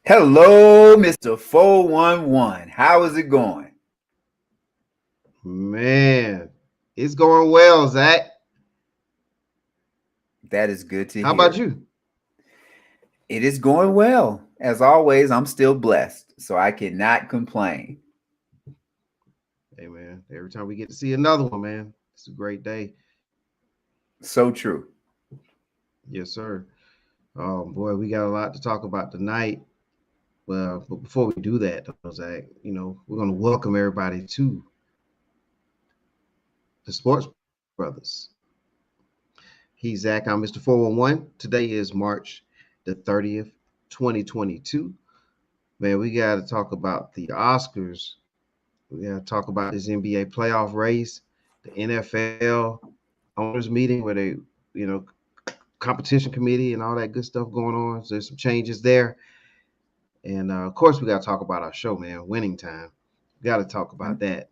Hello, Mr. 411. How is it going? Man, it's going well, Zach. That is good to How about hear. you? It is going well. As always, I'm still blessed, so I cannot complain. Hey, man, every time we get to see another one, man, it's a great day. So true. Yes, sir. Boy, we got a lot to talk about tonight. Well, but before we do that, though, Zach, we're going to welcome everybody to the Sports Brothers. He's Zach. I'm Mr. 411. Today is March the 30th, 2022. Man, we got to talk about the Oscars. We got to talk about this NBA playoff race, the NFL owners meeting where they, you know, competition committee and all that good stuff going on. So there's some changes there. And of course, we got to talk about our show, man, Winning Time. We got to talk I, about that.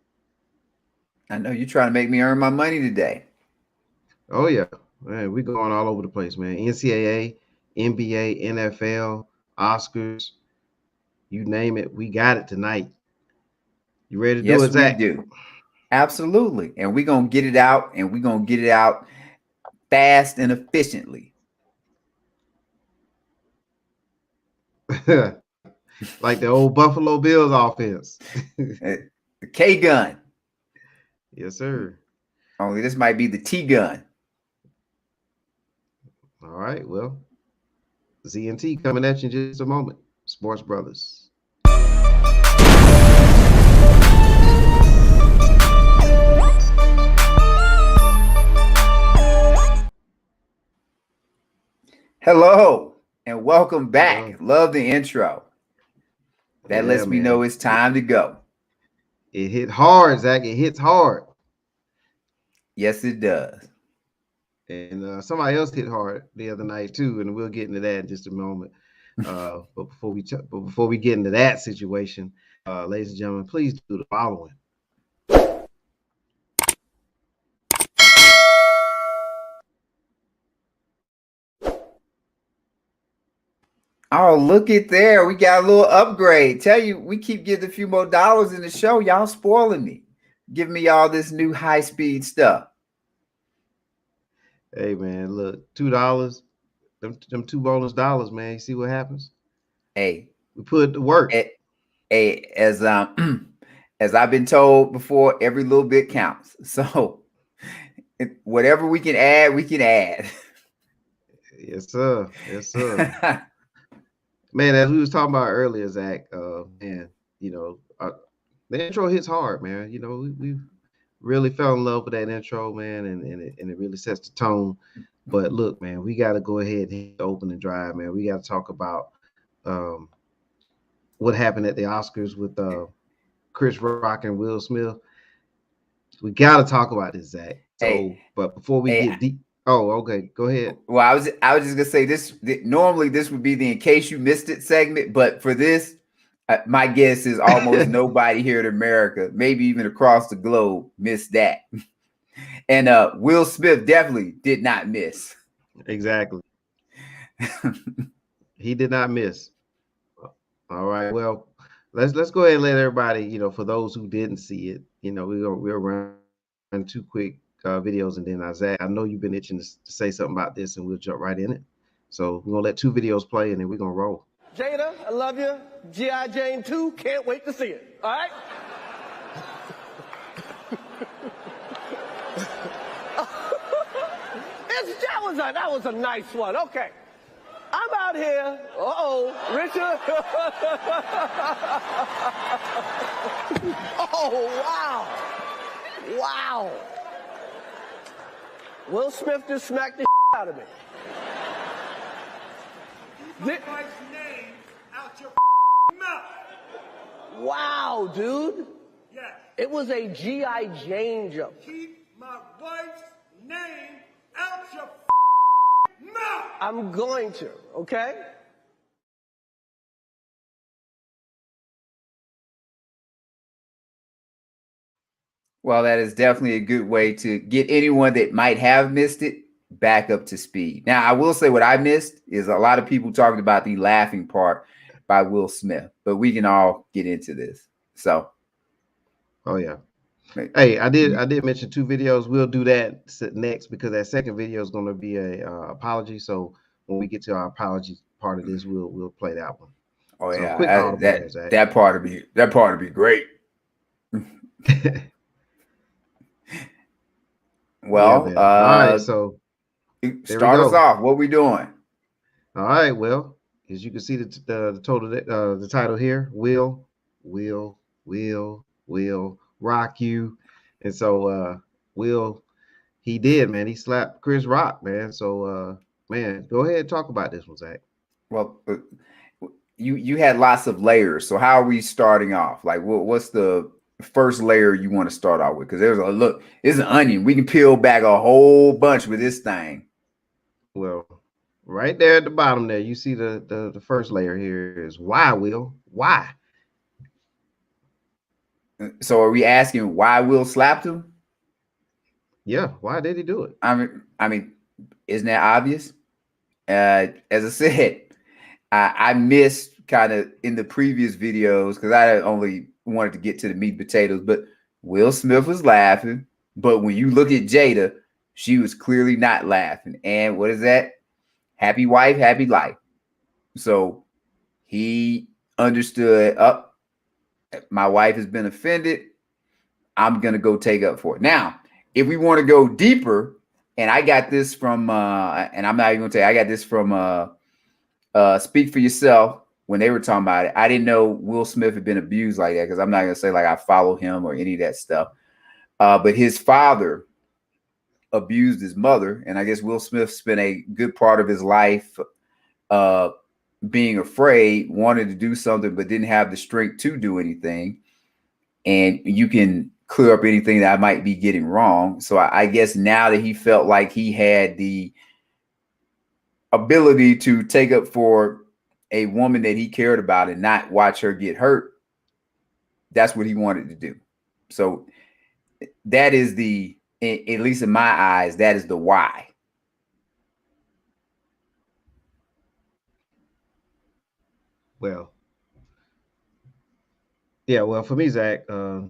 I know you're trying to make me earn my money today. Oh, yeah. Man, we going all over the place, man. NCAA, NBA, NFL, Oscars, you name it. We got it tonight. You ready to do Yes, it, we Zach? do. Absolutely. And we're going to get it out, and we're going to get it out fast and efficiently. Like the old Buffalo Bills offense. The K gun. Yes, sir. Only this might be the T gun. All right. Well, ZNT coming at you in just a moment. Sports Brothers. Hello, and welcome back. Hello. Love the intro. That Yeah, lets me know man. it's time to go. It hit hard, Zach. It hits hard. Yes, it does. And somebody else hit hard the other night too, and we'll get into that in just a moment. But before we get into that situation, ladies and gentlemen, please do the following. Oh, look at there. We got a little upgrade. Tell you, we keep getting a few more dollars in the show. Y'all spoiling me. Giving me all this new high-speed stuff. Hey man, look, $2, them two bonus dollars, man. You see what happens? Hey, We put it to work. hey, hey, as as I've been told before, every little bit counts. So whatever we can add, we can add. Yes, sir. Yes, sir. Man, as we was talking about earlier, Zach, man, you know, the intro hits hard, man. We really fell in love with that intro, man, and it really sets the tone. But look, man, we got to go ahead and hit the open and drive, man. We got to talk about um, what happened at the Oscars with Chris Rock and Will Smith. We got to talk about this, Zach. hey, So, but before we hey, get deep, oh, okay, go ahead. well, I was just gonna say this. Normally, this would be the in case you missed it segment, but for this, my guess is almost nobody here in America, maybe even across the globe, missed that. And Will Smith definitely did not miss. Exactly. He did not miss. All right. Well, let's go ahead and let everybody, for those who didn't see it, we'll run two quick videos, and then Zach, I know you've been itching to say something about this, and we'll jump right in it. So we're gonna let two videos play, and then we're gonna roll. Jada, I love you. G.I. Jane 2, can't wait to see it. All right? that was a nice one. Okay. I'm out here. Richard. Oh, wow. Wow. Will Smith just smacked the out of me. Keep my wife's name out your mouth. Wow, dude. Yes. It was a G.I. Jane joke. Keep my wife's name out your mouth. I'm going to, okay? Well, that is definitely a good way to get anyone that might have missed it back up to speed. Now, I will say what I missed is a lot of people talking about the laughing part by Will Smith, but we can all get into this. So, oh yeah. Hey, I did mention 2 videos. We'll do that next because that second video is going to be a apology. So when we get to our apology part of this, we'll play that one. Oh so yeah, quick that part would be great. Well, yeah, all right. So start us off. What we doing? All right. Well, as you can see, the title here, will rock you. And so Will, he did, man. He slapped Chris Rock, man. So man, go ahead and talk about this one, Zach. Well, you had lots of layers. So how are we starting off? Like, what's the first layer you want to start out with? Because it's an onion. We can peel back a whole bunch with this thing. Well, right there at the bottom there, you see the first layer here is why, Will? Why? So are we asking why Will slapped him? Yeah, why did he do it? I mean, isn't that obvious? As I said, I missed kind of in the previous videos because I only wanted to get to the meat and potatoes, but Will Smith was laughing. But when you look at Jada, she was clearly not laughing. And what is that? Happy wife, happy life. So he understood, my wife has been offended. I'm going to go take up for it. Now, if we want to go deeper, and I got this from, and I'm not even going to tell you, I got this from Speak for Yourself when they were talking about it. I didn't know Will Smith had been abused like that because I'm not going to say like I follow him or any of that stuff. But his father abused his mother, and I guess Will Smith spent a good part of his life being afraid, wanted to do something, but didn't have the strength to do anything. And you can clear up anything that I might be getting wrong. So I guess now that he felt like he had the ability to take up for a woman that he cared about and not watch her get hurt, that's what he wanted to do. So that is at least in my eyes, that is the why. Well, yeah, well, for me, Zach, I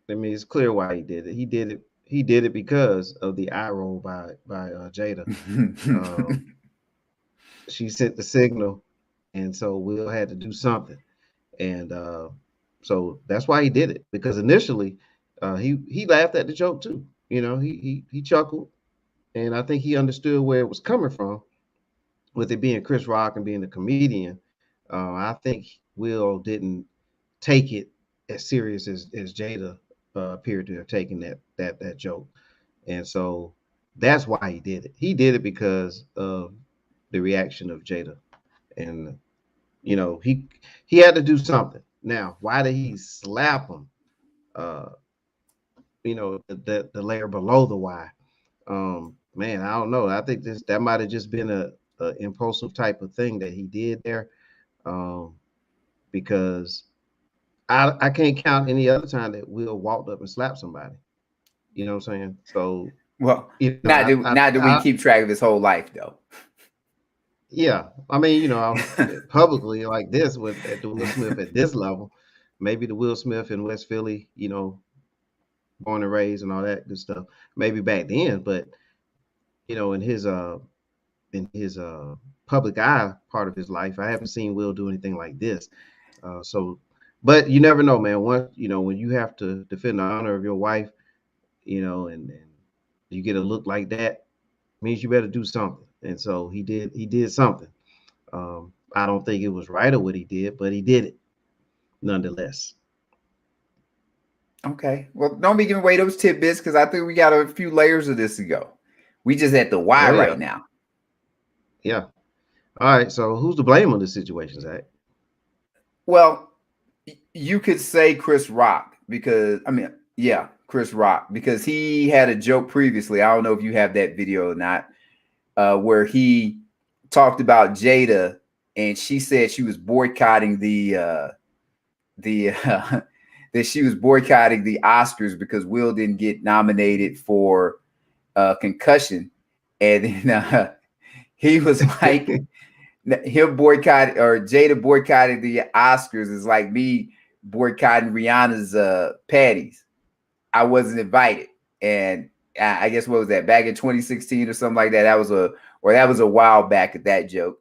mean, it's clear why he did it. He did it because of the eye roll by Jada. She sent the signal, and so Will had to do something, and so that's why he did it. Because initially, he laughed at the joke too. You know, he chuckled, and I think he understood where it was coming from, with it being Chris Rock and being a comedian. I think Will didn't take it as serious as Jada appeared to have taken that joke, and so that's why he did it. He did it because of the reaction of Jada, and you know he had to do something. Now, why did he slap him? You know, the layer below the why. Man, I don't know. I think that might have just been a impulsive type of thing that he did there, because I can't count any other time that Will walked up and slapped somebody. You know what I'm saying? So, well, you know, not that we keep track of his whole life, though. Yeah, I mean, you know, publicly like this at the Will Smith at this level, maybe the Will Smith in West Philly, you know, born and raised and all that good stuff, maybe back then, but you know, in his public eye part of his life, I haven't seen Will do anything like this. So, but you never know, man. Once, you know, when you have to defend the honor of your wife, you know, and you get a look like that, means you better do something. And so he did something. I don't think it was right or what he did, but he did it nonetheless. Okay. Well, don't be giving away those tidbits because I think we got a few layers of this to go. We just at the why right now. Yeah. All right. So who's to blame on this situation, Zach? Well, you could say Chris Rock because, Chris Rock, because he had a joke previously. I don't know if you have that video or not, where he talked about Jada and she said she was boycotting that she was boycotting the Oscars because Will didn't get nominated for Concussion. And then he was like, him boycotted or Jada boycotted the Oscars is like me boycotting Rihanna's patties. I wasn't invited, and I guess what was that back in 2016 or something like that? That was a while back at that joke,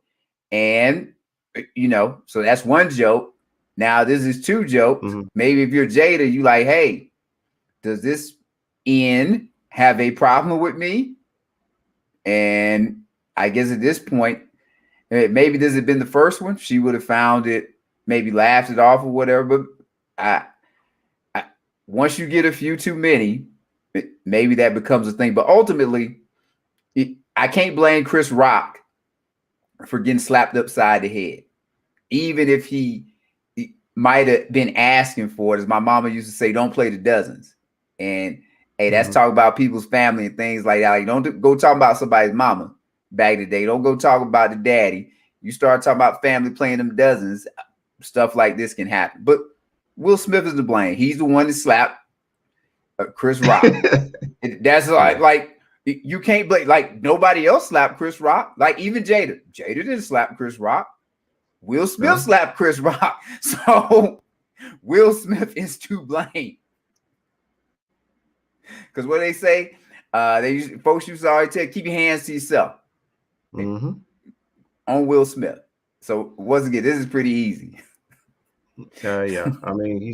and so that's one joke. Now this is two jokes. Mm-hmm. Maybe if you're Jada, you like, hey, does this N have a problem with me? And I guess at this point, maybe this had been the first one. She would have found it, maybe laughed it off or whatever. But once you get a few too many, maybe that becomes a thing. But ultimately, I can't blame Chris Rock for getting slapped upside the head, even if he might have been asking for it. As my mama used to say, don't play the dozens. And hey, that's talking about people's family and things like that. Like, don't go talk about somebody's mama back in the day. Don't go talk about the daddy. You start talking about family playing them dozens, stuff like this can happen. But Will Smith is to blame. He's the one that slapped Chris Rock. That's like you can't blame, like nobody else slapped Chris Rock. Like even Jada. Jada didn't slap Chris Rock. Will Smith slapped Chris Rock. So Will Smith is to blame. Because what they say, folks used to always tell, keep your hands to yourself. Mm-hmm. On Will Smith. So once again, this is pretty easy. Yeah. I mean,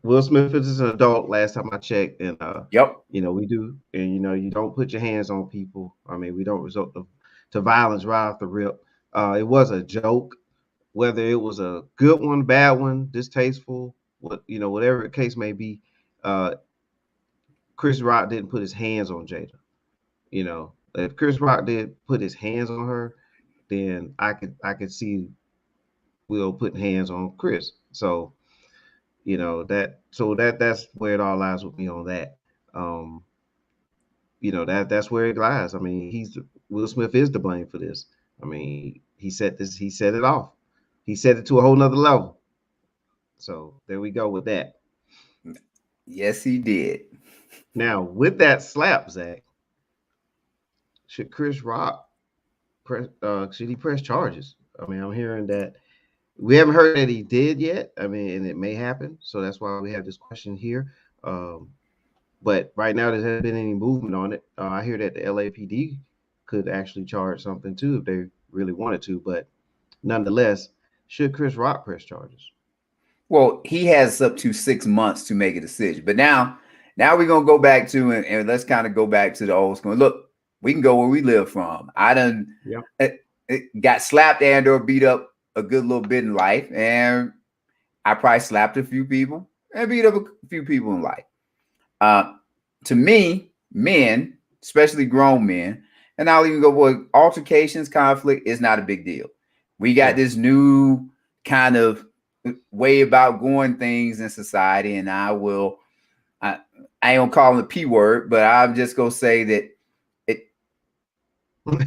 Will Smith is an adult last time I checked, and yep. We do, and you don't put your hands on people. I mean, we don't resort to violence right off the rip. It was a joke, whether it was a good one, bad one, distasteful, whatever the case may be. Chris Rock didn't put his hands on Jada. If Chris Rock did put his hands on her, then I could see Will putting hands on Chris. So, that's where it all lies with me on that. That's where it lies. I mean, Will Smith is to blame for this. I mean, he set it off. He set it to a whole nother level. So there we go with that. Yes, he did. Now, with that slap, Zach, should Chris Rock should he press charges? I mean, I'm hearing that we haven't heard that he did yet. I mean, and it may happen. So that's why we have this question here. But right now, there hasn't been any movement on it. I hear that the LAPD could actually charge something too if they really wanted to. But nonetheless, should Chris Rock press charges? Well, he has up to 6 months to make a decision. But now we're going to go back to, and let's kind of go back to the old school. Look, we can go where we live from. I done got slapped and or beat up a good little bit in life. And I probably slapped a few people and beat up a few people in life. To me, men, especially grown men, and I'll even go with altercations, conflict is not a big deal. We got this new kind of way about going things in society, and I ain't gonna call it the P word, but I'm just gonna say that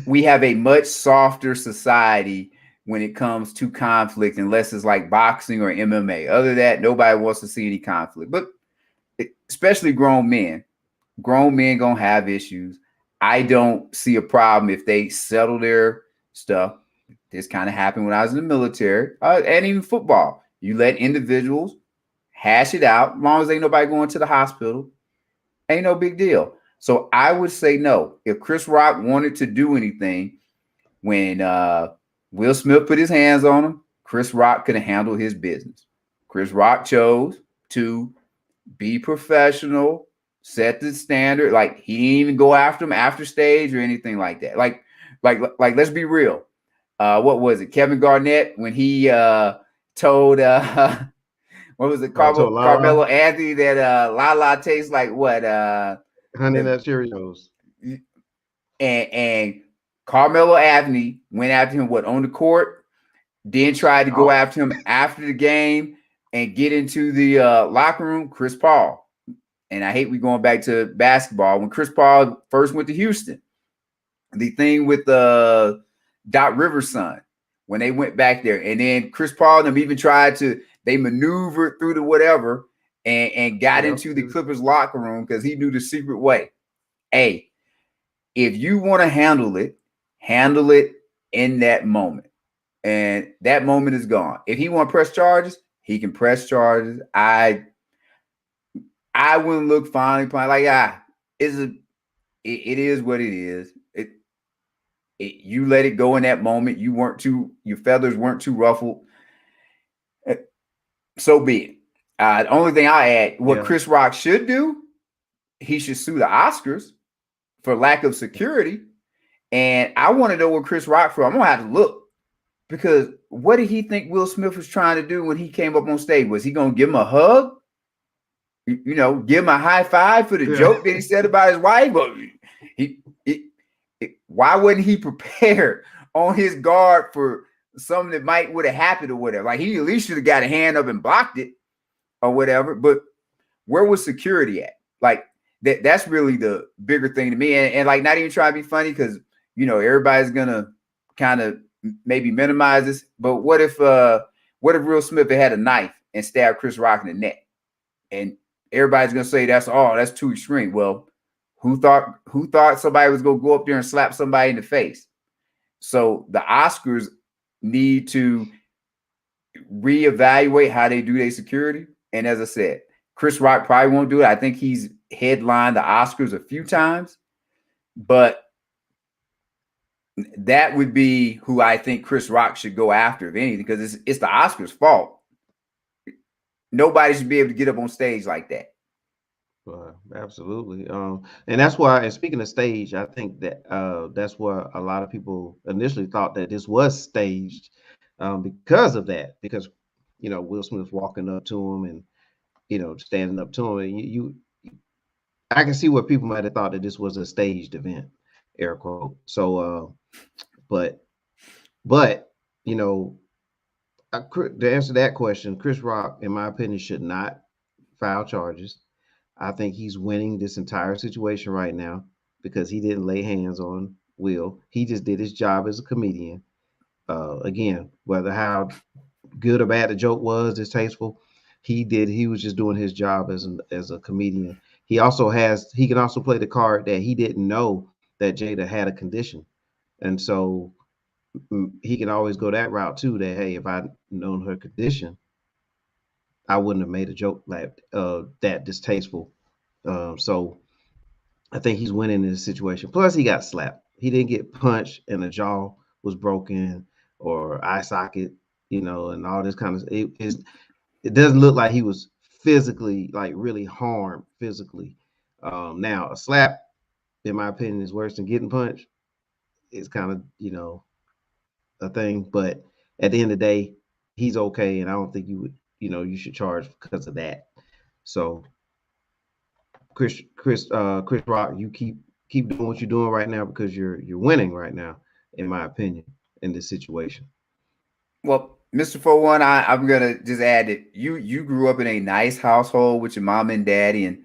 we have a much softer society when it comes to conflict, unless it's like boxing or MMA. Other than that, nobody wants to see any conflict. But especially grown men gonna have issues. I don't see a problem if they settle their stuff. This kind of happened when I was in the military, and even football. You let individuals hash it out. As long as ain't nobody going to the hospital, ain't no big deal. So I would say no. If Chris Rock wanted to do anything, when Will Smith put his hands on him, Chris Rock could have handled his business. Chris Rock chose to be professional, set the standard. Like, he didn't even go after him after stage or anything like that. Like let's be real. What was it? Kevin Garnett, when he told what was it? Carmelo Anthony that Lala tastes like what? Honey Nut Cheerios. And Carmelo Anthony went after him on the court, then tried to go after him after the game and get into the locker room. Chris Paul. And I hate we going back to basketball. When Chris Paul first went to Houston, the thing with Doc Rivers' son, when they went back there, and then Chris Paul and them even they maneuvered through the whatever and got into the Clippers locker room because he knew the secret way. Hey, if you want to handle it in that moment. and that moment is gone. If he want to press charges, he can press charges. I wouldn't look fondly upon like it is what it is. You let it go in that moment. Your feathers weren't too ruffled. So be it. The only thing I'll add, what Chris Rock should do, he should sue the Oscars for lack of security. And I want to know what Chris Rock for. I'm gonna have to look, because what did he think Will Smith was trying to do when he came up on stage? Was he gonna give him a hug? You know, give him a high five for the joke that he said about his wife? But why wasn't he prepared on his guard for something that might would have happened or whatever? Like, he at least should have got a hand up and blocked it or whatever. But where was security at? Like, that's really the bigger thing to me. And like, not even trying to be funny, because you know everybody's gonna kind of maybe minimize this. But what if Will Smith had a knife and stabbed Chris Rock in the neck? And everybody's gonna say that's too extreme. Well, who thought somebody was gonna go up there and slap somebody in the face? So the Oscars need to reevaluate how they do their security. And as I said, Chris Rock probably won't do it. I think he's headlined the Oscars a few times, but that would be who I think Chris Rock should go after, if anything, because it's the Oscars' fault. Nobody should be able to get up on stage like that. Absolutely. And that's why, and speaking of stage, I think that that's why a lot of people initially thought that this was staged, because of that, because, you know, Will Smith walking up to him and, you know, standing up to him. And I can see where people might have thought that this was a staged event, air quote. So, but, you know, to answer that question, Chris Rock, in my opinion, should not file charges. I think he's winning this entire situation right now because he didn't lay hands on Will. He just did his job as a comedian. Again, whether how good or bad the joke was, distasteful, he was just doing his job as a comedian. He can also play the card that he didn't know that Jada had a condition. And so he can always go that route too, that, hey, if I'd known her condition, I wouldn't have made a joke like that distasteful. So I think he's winning in this situation. Plus, he got slapped. He didn't get punched and the jaw was broken or eye socket, you know, and all this kind of. It doesn't look like he was physically, like, really harmed physically. Now, a slap, in my opinion, is worse than getting punched. It's kind of, you know, a thing, but at the end of the day, he's okay, and I don't think you should charge because of that. So Chris Rock, you keep doing what you're doing right now, because you're winning right now, in my opinion, in this situation. Well, Mr. 41, I'm gonna just add that you grew up in a nice household with your mom and daddy, and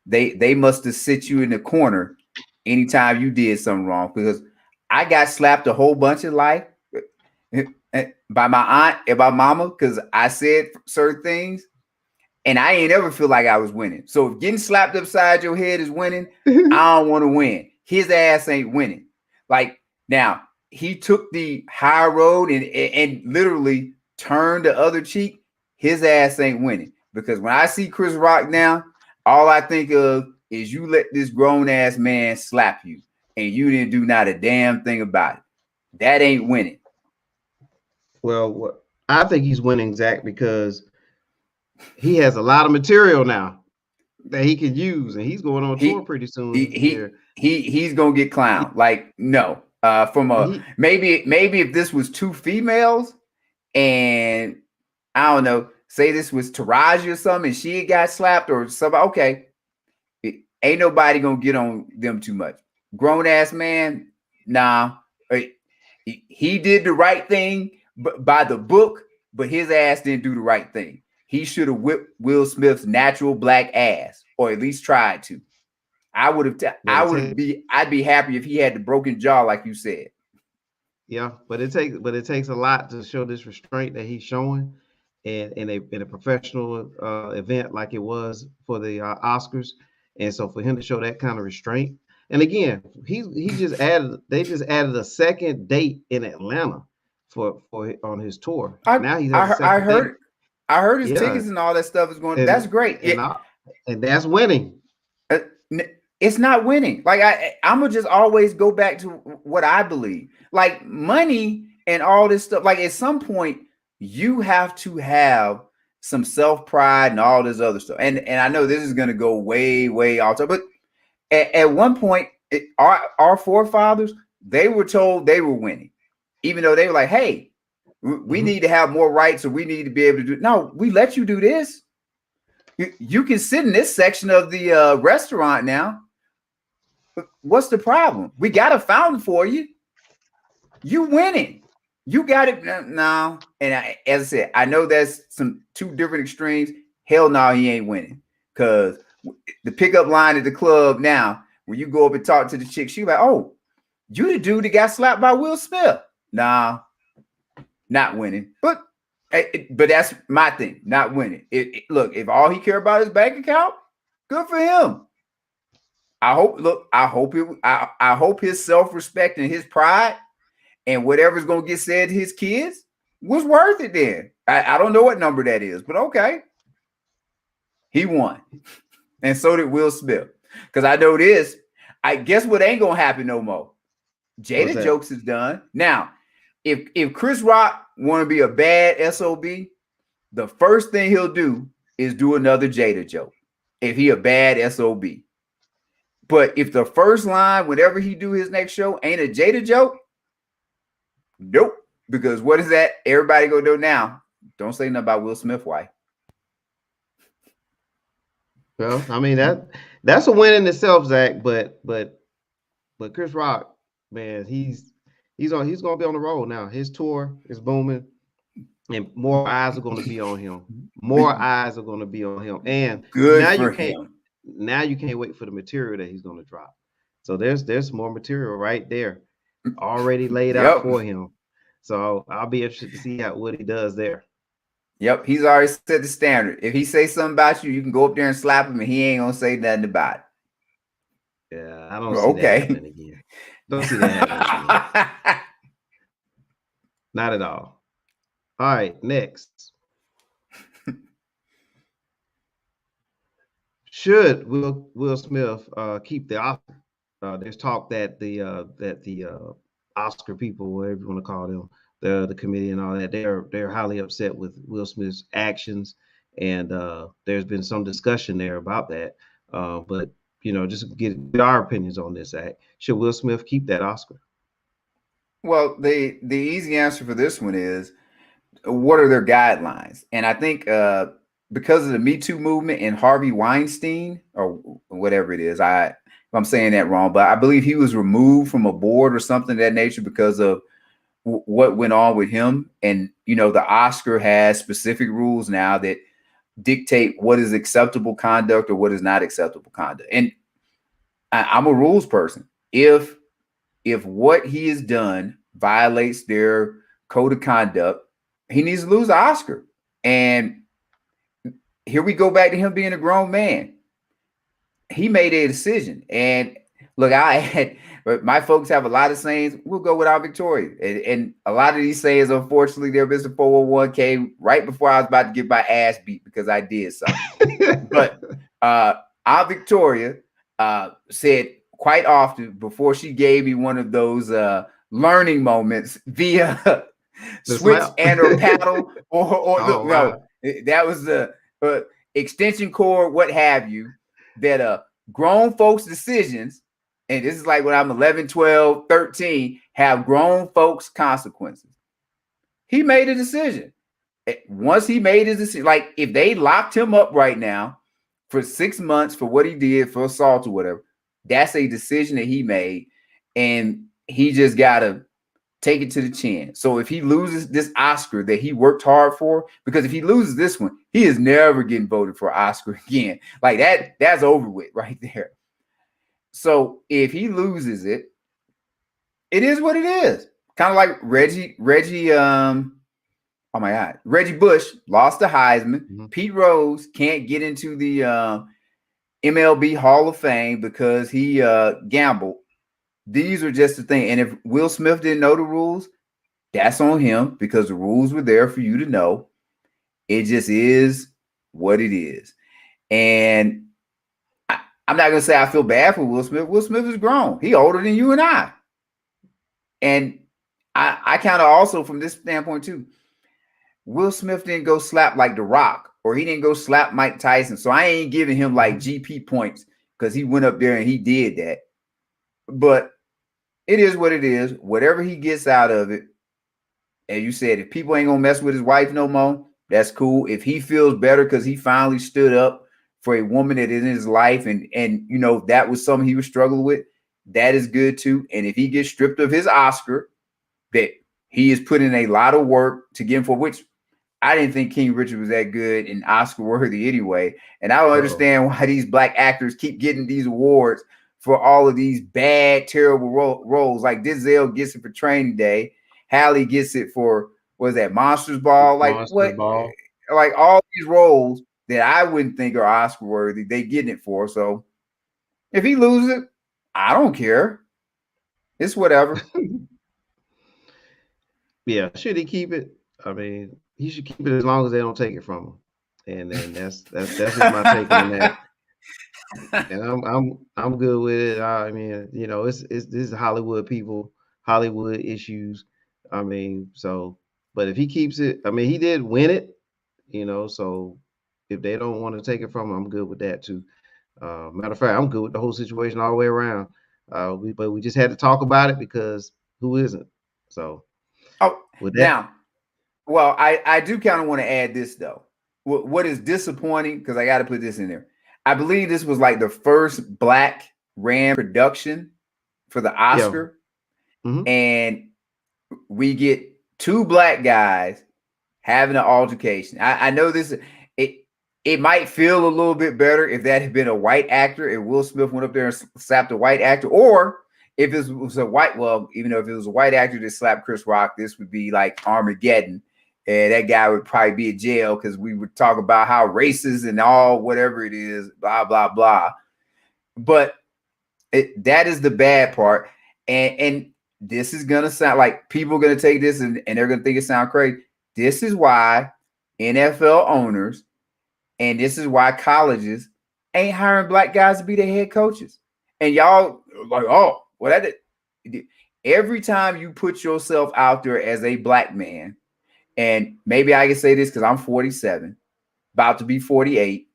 they must have sit you in the corner anytime you did something wrong, because I got slapped a whole bunch of life by my aunt and my mama because I said certain things, and I ain't ever feel like I was winning. So if getting slapped upside your head is winning, I don't want to win. His ass ain't winning. Like, now, he took the high road and literally turned the other cheek. His ass ain't winning, because when I see Chris Rock now, all I think of is you let this grown ass man slap you and you didn't do not a damn thing about it. That ain't winning. Well, I think he's winning, Zach, because he has a lot of material now that he can use, and he's going on tour pretty soon. He's gonna get clowned. Like, no, maybe if this was two females, and I don't know, say this was Taraji or something, and she got slapped or something. Okay, ain't nobody gonna get on them too much. Grown ass man, nah. He did the right thing by the book, but his ass didn't do the right thing. He should have whipped Will Smith's natural black ass, or at least tried to. I'd be happy if he had the broken jaw, like you said. Yeah, but it takes a lot to show this restraint that he's showing, and in a professional event like it was for the Oscars, and so for him to show that kind of restraint, and again, they just added a second date in Atlanta. for on his tour. I Now he has a second date. I heard his Yeah. tickets and all that stuff is going. And, That's great. and that's winning. It's not winning. Like I'm gonna just always go back to what I believe. Like money and all this stuff. Like at some point, you have to have some self pride and all this other stuff. And I know this is gonna go way off, but at one point, our forefathers, they were told they were winning, even though they were like, "Hey, we need to have more rights, or we need to be able to do." No, we let you do this. You can sit in this section of the restaurant now. What's the problem? We got a fountain for you. You winning. You got it now. And as I said, I know that's two different extremes. Hell no, he ain't winning. Because the pickup line at the club now, when you go up and talk to the chick, she like, "Oh, you the dude that got slapped by Will Smith." Nah, not winning. But that's my thing, not winning. Look, if all he care about is bank account, good for him. I hope his self-respect and his pride and whatever's gonna get said to his kids was worth it then. I don't know what number that is, but okay. He won. And so did Will Smith. Because I know this. I guess what ain't gonna happen no more. Jada jokes is done. Now, if Chris Rock want to be a bad SOB, the first thing he'll do is do another Jada joke. If he a bad SOB. But if the first line, whenever he do his next show, ain't a Jada joke, nope. Because what is that? Everybody gonna do now. Don't say nothing about Will Smith wife. Well, I mean that's a win in itself, Zach. But Chris Rock, man, he's gonna be on the road now. His tour is booming, and more eyes are gonna be on him. More eyes are gonna be on him, and good now for you can't. him. Now you can't wait for the material that he's gonna drop. So there's more material right there, already laid out for him. So I'll be interested to see what he does there. Yep, he's already set the standard. If he say something about you, you can go up there and slap him, and he ain't gonna say nothing about it. Yeah, I don't see that happening again. Don't see that happening again. Not at all. All right, next. Should Will Smith keep the Oscar? There's talk that the Oscar people, whatever you want to call them, the committee and all that, they're highly upset with Will Smith's actions, and there's been some discussion there about that. But just get our opinions on this act. Should Will Smith keep that Oscar? Well, the easy answer for this one is, what are their guidelines? And I think because of the Me Too movement and Harvey Weinstein, or whatever it is, if I'm saying that wrong, but I believe he was removed from a board or something of that nature because of what went on with him. And, the Oscar has specific rules now that dictate what is acceptable conduct or what is not acceptable conduct. And I'm a rules person. If what he has done violates their code of conduct, he needs to lose the Oscar. And here we go back to him being a grown man. He made a decision. And look, my folks have a lot of sayings. We'll go with our Victoria. And a lot of these sayings, unfortunately, they're Mr. 401k right before I was about to get my ass beat because I did something. But our Victoria said quite often before she gave me one of those learning moments via switch and or paddle no, that was the extension cord, what have you, that grown folks decisions, and this is like when I'm 11, 12, 13, have grown folks consequences. He made a decision. Once he made his decision, like if they locked him up right now for 6 months for what he did for assault or whatever, that's a decision that he made, and he just gotta take it to the chin. So if he loses this Oscar that he worked hard for, because if he loses this one, he is never getting voted for Oscar again. Like that's over with right there. So if he loses it, it is what it is. Kind of like Reggie, oh my God, Reggie Bush lost the Heisman. Mm-hmm. Pete Rose can't get into the MLB Hall of Fame because he gambled. These are just the thing. And if Will Smith didn't know the rules, That's on him because the rules were there for you to know. It just is what it is. And I'm not gonna say I feel bad for Will Smith. Will Smith is grown. He older than you and I. And I kind of also from this standpoint too, Will Smith didn't go slap like The Rock, or he didn't go slap Mike Tyson. So I ain't giving him like GP points because he went up there and he did that. But it is what it is. Whatever he gets out of it, as you said, if people ain't gonna mess with his wife no more, that's cool. If he feels better because he finally stood up for a woman that is in his life, and you know that was something he was struggling with, that is good too. And if he gets stripped of his Oscar, that he is putting a lot of work to get him for, which I didn't think King Richard was that good and Oscar worthy anyway. And I don't understand why these black actors keep getting these awards for all of these bad, terrible roles. Like Denzel gets it for Training Day. Halle gets it for, what is that, Monsters Ball? Like Monsters Ball. Like all these roles that I wouldn't think are Oscar worthy, they getting it for. So if he loses it, I don't care. It's whatever. Yeah, should he keep it? I mean, he should keep it as long as they don't take it from him. And then that's just my take on that. And I'm good with it. I mean, you know, this is Hollywood people, Hollywood issues. I mean, so, but if he keeps it, I mean, he did win it, you know. So if they don't want to take it from him, I'm good with that too. Matter of fact, I'm good with the whole situation all the way around. But we just had to talk about it because who isn't? So. With that. Now, well, I do kind of want to add this though. What is disappointing, because I got to put this in there. I believe this was like the first black ran production for the Oscar. Yeah. Mm-hmm. And we get two black guys having an altercation. I know this, it might feel a little bit better if that had been a white actor and Will Smith went up there and slapped a white actor, or if it was a white, well, even though if it was a white actor that slapped Chris Rock, this would be like Armageddon. And that guy would probably be in jail because we would talk about how racist and all whatever it is, blah, blah, blah. But that is the bad part. And this is going to sound like people are going to take this and they're going to think it sounds crazy. This is why NFL owners and this is why colleges ain't hiring black guys to be their head coaches. And y'all like, oh, well, every time you put yourself out there as a black man, and maybe I can say this because I'm 47, about to be 48.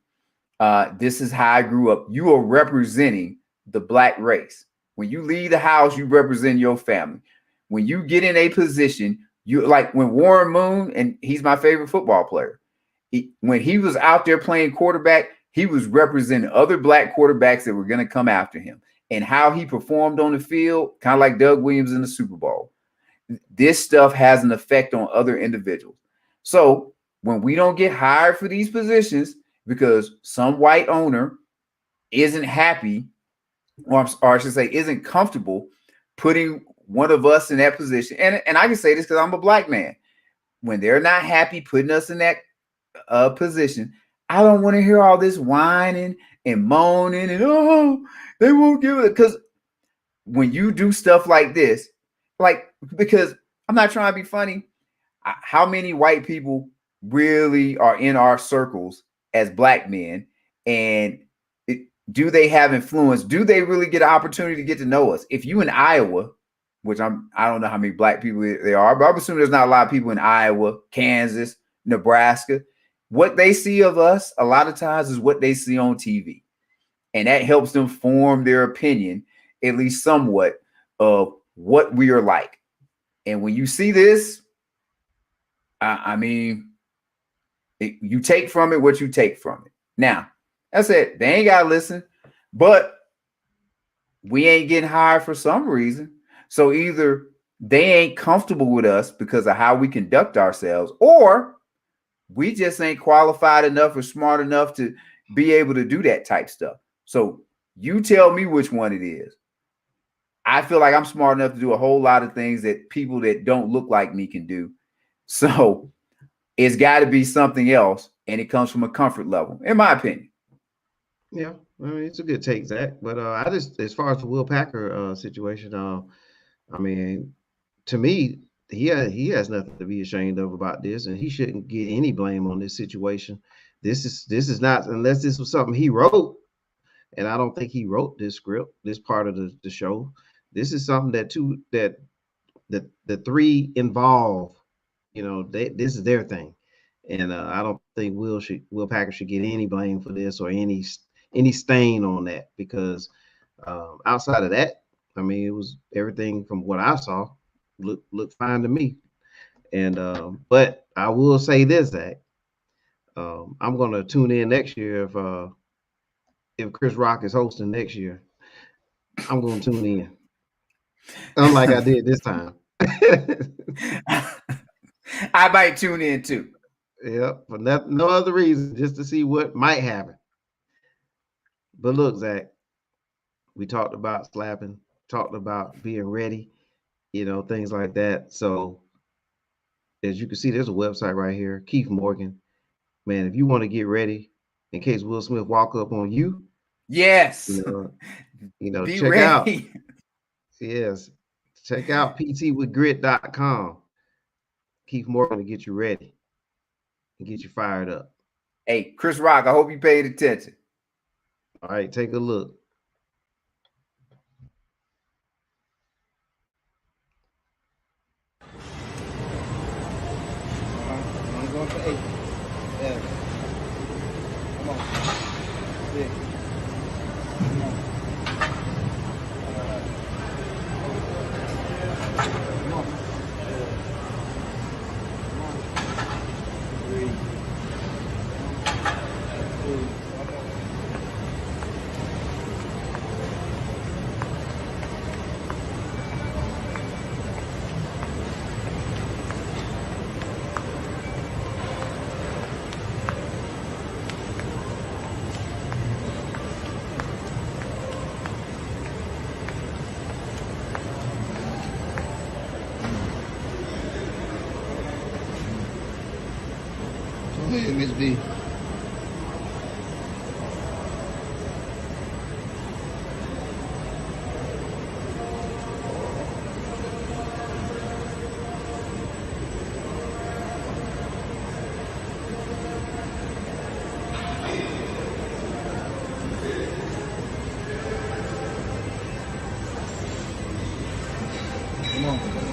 This is how I grew up. You are representing the black race. When you leave the house, you represent your family. When you get in a position, you like when Warren Moon, and he's my favorite football player. When he was out there playing quarterback, he was representing other black quarterbacks that were going to come after him. And how he performed on the field, kind of like Doug Williams in the Super Bowl. This stuff has an effect on other individuals. So when we don't get hired for these positions because some white owner isn't happy, or I should say isn't comfortable putting one of us in that position, and I can say this because I'm a black man, when they're not happy putting us in that position, I don't want to hear all this whining and moaning and, oh, they won't give it. Because when you do stuff like this, like, because I'm not trying to be funny, how many white people really are in our circles as black men, and do they have influence? Do they really get an opportunity to get to know us? If you in Iowa, which I don't know how many black people there are, but I'm assuming there's not a lot of people in Iowa, Kansas, Nebraska. What they see of us a lot of times is what they see on TV, and that helps them form their opinion, at least somewhat, of what we are like. And when you see this, I mean, you take from it what you take from it. Now, that's it. They ain't got to listen, but we ain't getting hired for some reason. So either they ain't comfortable with us because of how we conduct ourselves, or we just ain't qualified enough or smart enough to be able to do that type stuff. So you tell me which one it is. I feel like I'm smart enough to do a whole lot of things that people that don't look like me can do. So it's got to be something else, and it comes from a comfort level, in my opinion. Yeah, I mean, it's a good take, Zach. But I just, as far as the Will Packer situation, I mean, to me, he has nothing to be ashamed of about this, and he shouldn't get any blame on this situation. This is not, unless this was something he wrote, and I don't think he wrote this script, this part of the show. This is something that the three involved. This is their thing, and I don't think Will Packer should get any blame for this or any stain on that, because outside of that, I mean, it was everything from what I saw looked fine to me. And but I will say this, Zach, I'm gonna tune in next year if Chris Rock is hosting next year. I'm gonna tune in, unlike I did this time. I might tune in too. Yep, for no other reason, just to see what might happen. But look, Zach, we talked about slapping, talked about being ready, things like that. So as you can see, there's a website right here, Keith Morgan. Man, if you want to get ready in case Will Smith walk up on you, yes, check ready. out. Yes, check out ptwithgrit.com. Keith Morgan to get you ready and get you fired up. Hey, Chris Rock, I hope you paid attention. All right, take a look. I'm going for 8. Yeah. Come on. 6. Come on. Come on. 3. 2. Go ahead, Miss B. Come on. Come on.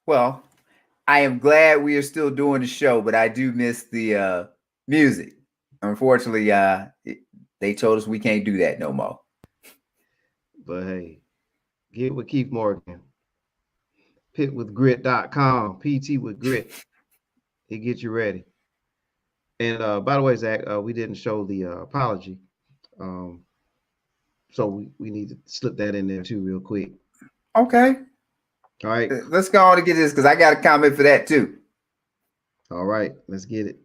Well, I am glad we are still doing the show, but I do miss the music. Unfortunately, they told us we can't do that no more. But hey, get with Keith Morgan. Pitwithgrit.com. PT with grit. It gets you ready. And by the way, Zach, we didn't show the apology. So we need to slip that in there too real quick. Okay. All right. Let's go on and get this, because I got a comment for that too. All right. Let's get it.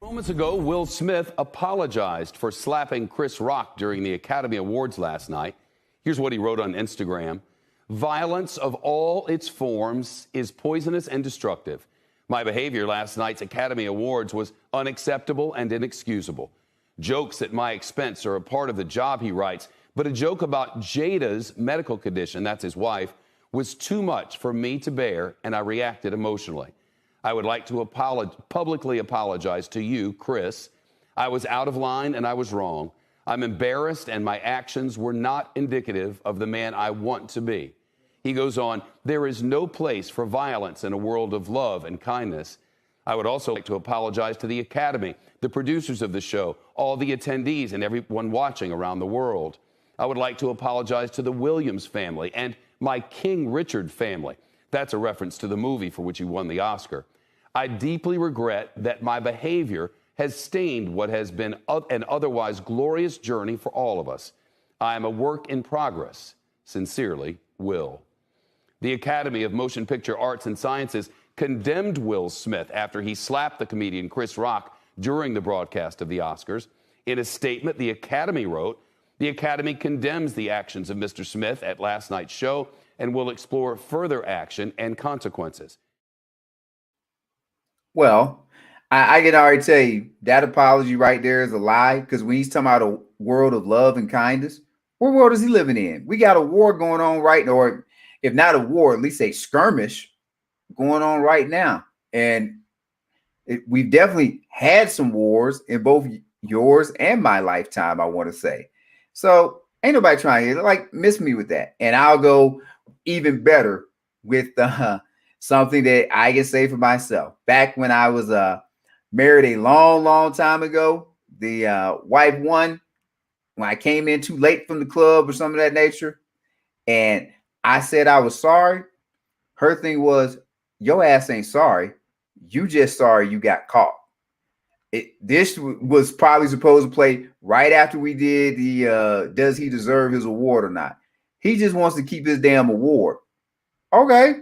Moments ago, Will Smith apologized for slapping Chris Rock during the Academy Awards last night. Here's what he wrote on Instagram. Violence of all its forms is poisonous and destructive. My behavior last night's Academy Awards was unacceptable and inexcusable. Jokes at my expense are a part of the job, he writes, but a joke about Jada's medical condition, that's his wife, was too much for me to bear, and I reacted emotionally. I would like to publicly apologize to you, Chris. I was out of line and I was wrong. I'm embarrassed and my actions were not indicative of the man I want to be. He goes on, there is no place for violence in a world of love and kindness. I would also like to apologize to the Academy, the producers of the show, all the attendees and everyone watching around the world. I would like to apologize to the Williams family and my King Richard family. That's a reference to the movie for which he won the Oscar. I deeply regret that my behavior has stained what has been an otherwise glorious journey for all of us. I am a work in progress. Sincerely, Will. The Academy of Motion Picture Arts and Sciences condemned Will Smith after he slapped the comedian Chris Rock during the broadcast of the Oscars. In a statement, the Academy wrote, the Academy condemns the actions of Mr. Smith at last night's show and will explore further action and consequences. Well, I can already tell you that apology right there is a lie, because when he's talking about a world of love and kindness, what world is he living in? We got a war going on right now, or if not a war, at least a skirmish going on right now. And we've definitely had some wars in both yours and my lifetime, I want to say. So ain't nobody trying to like miss me with that. And I'll go even better with something that I can say for myself. Back when I was married a long time ago, the wife won when I came in too late from the club or something of that nature, and I said I was sorry. Her thing was, your ass ain't sorry. You just sorry you got caught. This was probably supposed to play right after we did the does he deserve his award or not? He just wants to keep his damn award. Okay,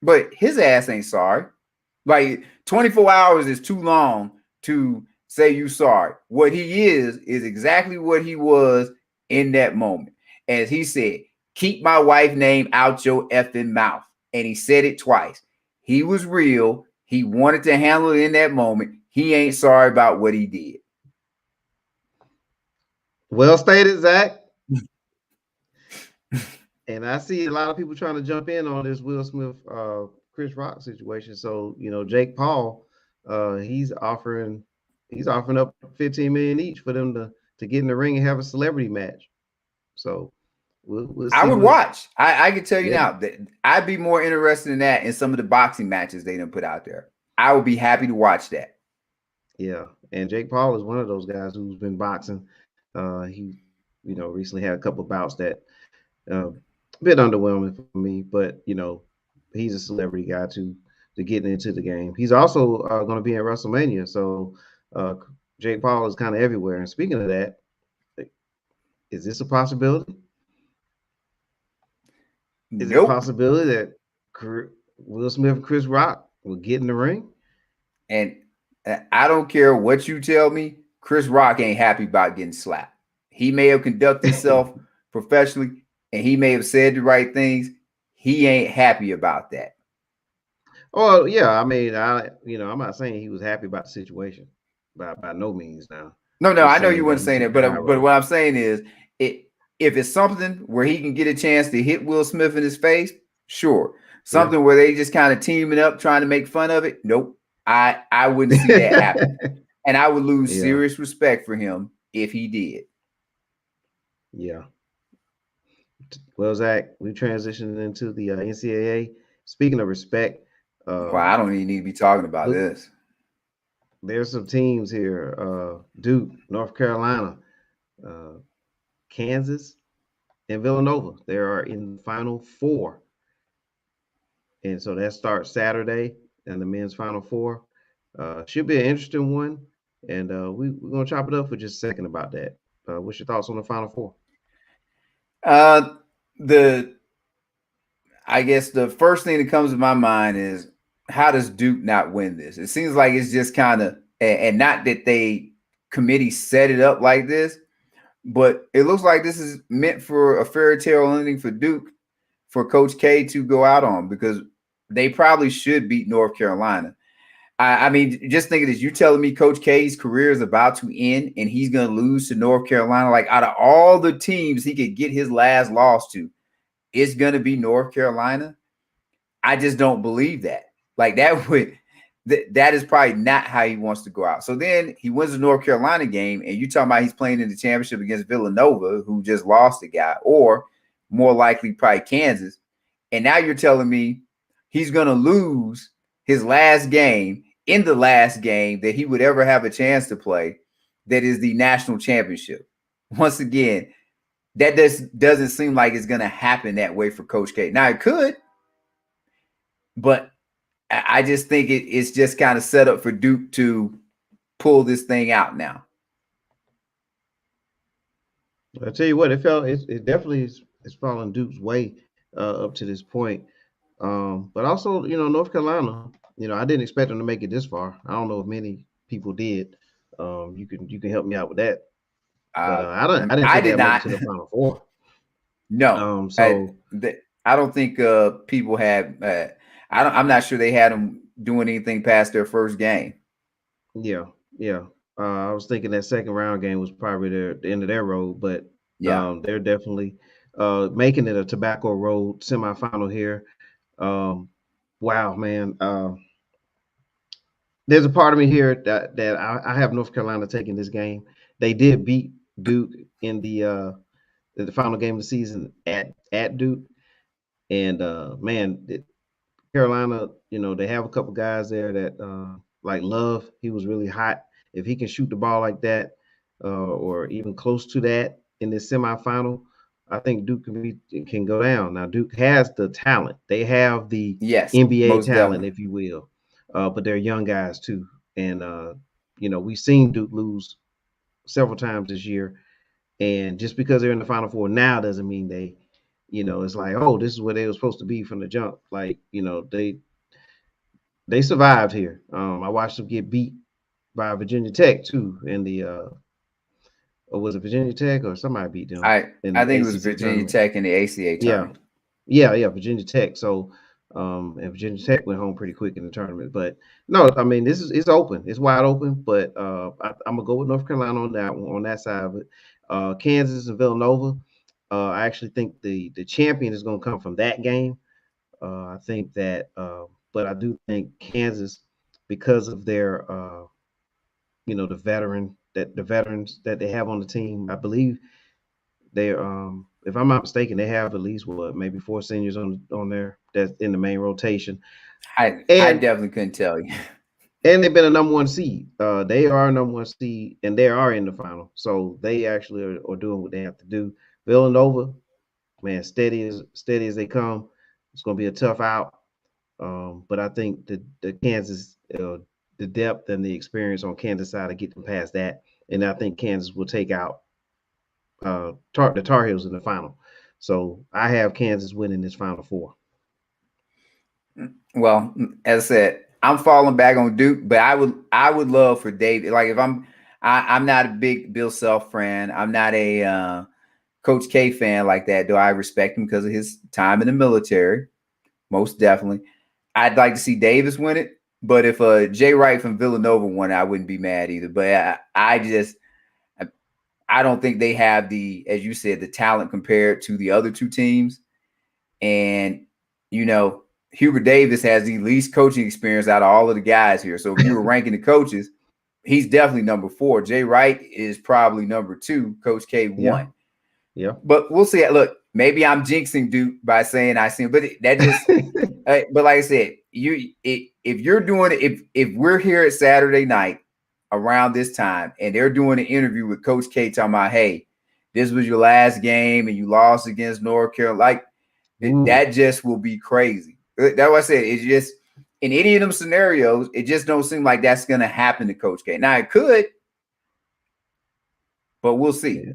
but his ass ain't sorry. Like 24 hours is too long to say you sorry. What he is exactly what he was in that moment. As he said, keep my wife's name out your effing mouth. And he said it twice. He was real. He wanted to handle it in that moment. He ain't sorry about what he did. Well stated, Zach. And I see a lot of people trying to jump in on this Will Smith, Chris Rock situation. So, Jake Paul, he's offering up 15 million each for them to get in the ring and have a celebrity match. So we'll see. I would watch. I can tell you Yeah. now that I'd be more interested in that in some of the boxing matches they done put out there. I would be happy to watch that. Yeah, and Jake Paul is one of those guys who's been boxing. He, recently had a couple of bouts that a bit underwhelming for me, but he's a celebrity guy to get into the game. He's also going to be in WrestleMania, so Jake Paul is kind of everywhere. And speaking of that, is this a possibility? Is it a possibility that Will Smith and Chris Rock will get in the ring? And I don't care what you tell me, Chris Rock ain't happy about getting slapped. He may have conducted himself professionally and he may have said the right things. He ain't happy about that. Oh, yeah. I mean, I'm not saying he was happy about the situation by no means now. No, I know you weren't saying that, but what I'm saying is if it's something where he can get a chance to hit Will Smith in his face, sure. Something where they just kind of teaming up trying to make fun of it, nope. I wouldn't see that happen. And I would lose serious respect for him if he did. Yeah. Well, Zach, we transitioned into the NCAA. Speaking of respect, well, I don't even need to be talking about this. There's some teams here: Duke, North Carolina, Kansas, and Villanova. They are in the Final Four, and so that starts Saturday. And the men's Final Four should be an interesting one. And we're gonna chop it up for just a second about that. What's your thoughts on the Final Four? I guess the first thing that comes to my mind is, how does Duke not win this? It seems like it's just kind of, and not that they committee set it up like this, but it looks like this is meant for a fairy tale ending for Duke, for Coach K to go out on, because they probably should beat North Carolina. I mean, just think of this. You telling me Coach K's career is about to end and he's going to lose to North Carolina? Like, out of all the teams he could get his last loss to, it's going to be North Carolina? I just don't believe that. Like, that is probably not how he wants to go out. So then he wins the North Carolina game, and you talking about he's playing in the championship against Villanova, who just lost a guy, or more likely probably Kansas. And now you're telling me he's going to lose his last game, in the last game that he would ever have a chance to play, that is the national championship. Once again, that doesn't seem like it's going to happen that way for Coach K. Now, it could, but I just think it's just kind of set up for Duke to pull this thing out now. I'll tell you what, it definitely is falling Duke's way up to this point. But also, North Carolina, I didn't expect them to make it this far. I don't know if many people did. You can help me out with that, But I didn't I think did they'd make it not. to the Final Four. No, So I don't think people had. I'm not sure they had them doing anything past their first game. yeah. I was thinking that second round game was probably the end of their road, but Yeah, they're definitely making it a Tobacco Road semifinal here. Wow, man. There's a part of me here that I have North Carolina taking this game. They did beat Duke in the final game of the season at Duke, and man, Carolina, they have a couple guys there that like Love. He was really hot. If he can shoot the ball like that, or even close to that in this semifinal, I think Duke can go down. Now Duke has the talent. They have the yes, NBA most talent, definitely. if you will, but they're young guys too. And we've seen Duke lose several times this year. And just because they're in the Final Four now doesn't mean they, it's like, oh, this is where they were supposed to be from the jump. Like, they survived here. I watched them get beat by Virginia Tech too in the or was it Virginia Tech or somebody beat them in I the think it was ACC Virginia tournament? Tech in the ACA Yeah, tournament. yeah, Virginia Tech. So and Virginia Tech went home pretty quick in the tournament. But no, I mean it's open, it's wide open. But I'm gonna go with North Carolina on that one, on that side of it. Kansas and Villanova. I actually think the champion is gonna come from that game. I think that, but I do think Kansas, because of their, the veterans that they have on the team. I believe they, if I'm not mistaken, they have at least maybe 4 seniors on there that's in the main rotation, I and definitely couldn't tell you. they've been a number 1 seed. They are a number 1 seed, and they are in the final, so they actually are doing what they have to do. Villanova, man, steady as they come. It's going to be a tough out. But I think the Kansas, the depth and the experience on Kansas side to get them past that, and I think Kansas will take out the Tar Heels in the final. So I have Kansas winning this Final Four. Well, as I said, I'm falling back on Duke, but I would love for David. Like if I'm not a big Bill Self fan. I'm not a Coach K fan like that. Do I respect him because of his time in the military? Most definitely. I'd like to see Davis win it, but if Jay Wright from Villanova won, I wouldn't be mad either. But I don't think they have the, as you said, the talent compared to the other two teams. And Hubert Davis has the least coaching experience out of all of the guys here. So if you were ranking the coaches, he's definitely number 4. Jay Wright is probably number 2. Coach K 1. Yeah. But we'll see. Look, maybe I'm jinxing Duke by saying I see him, but that just. But like I said, if you're doing it, if we're here at Saturday night around this time and they're doing an interview with Coach K talking about, hey, this was your last game and you lost against North Carolina, like that just will be crazy. That's what I said. It's just in any of them scenarios, it just don't seem like that's going to happen to Coach K. Now it could, but we'll see.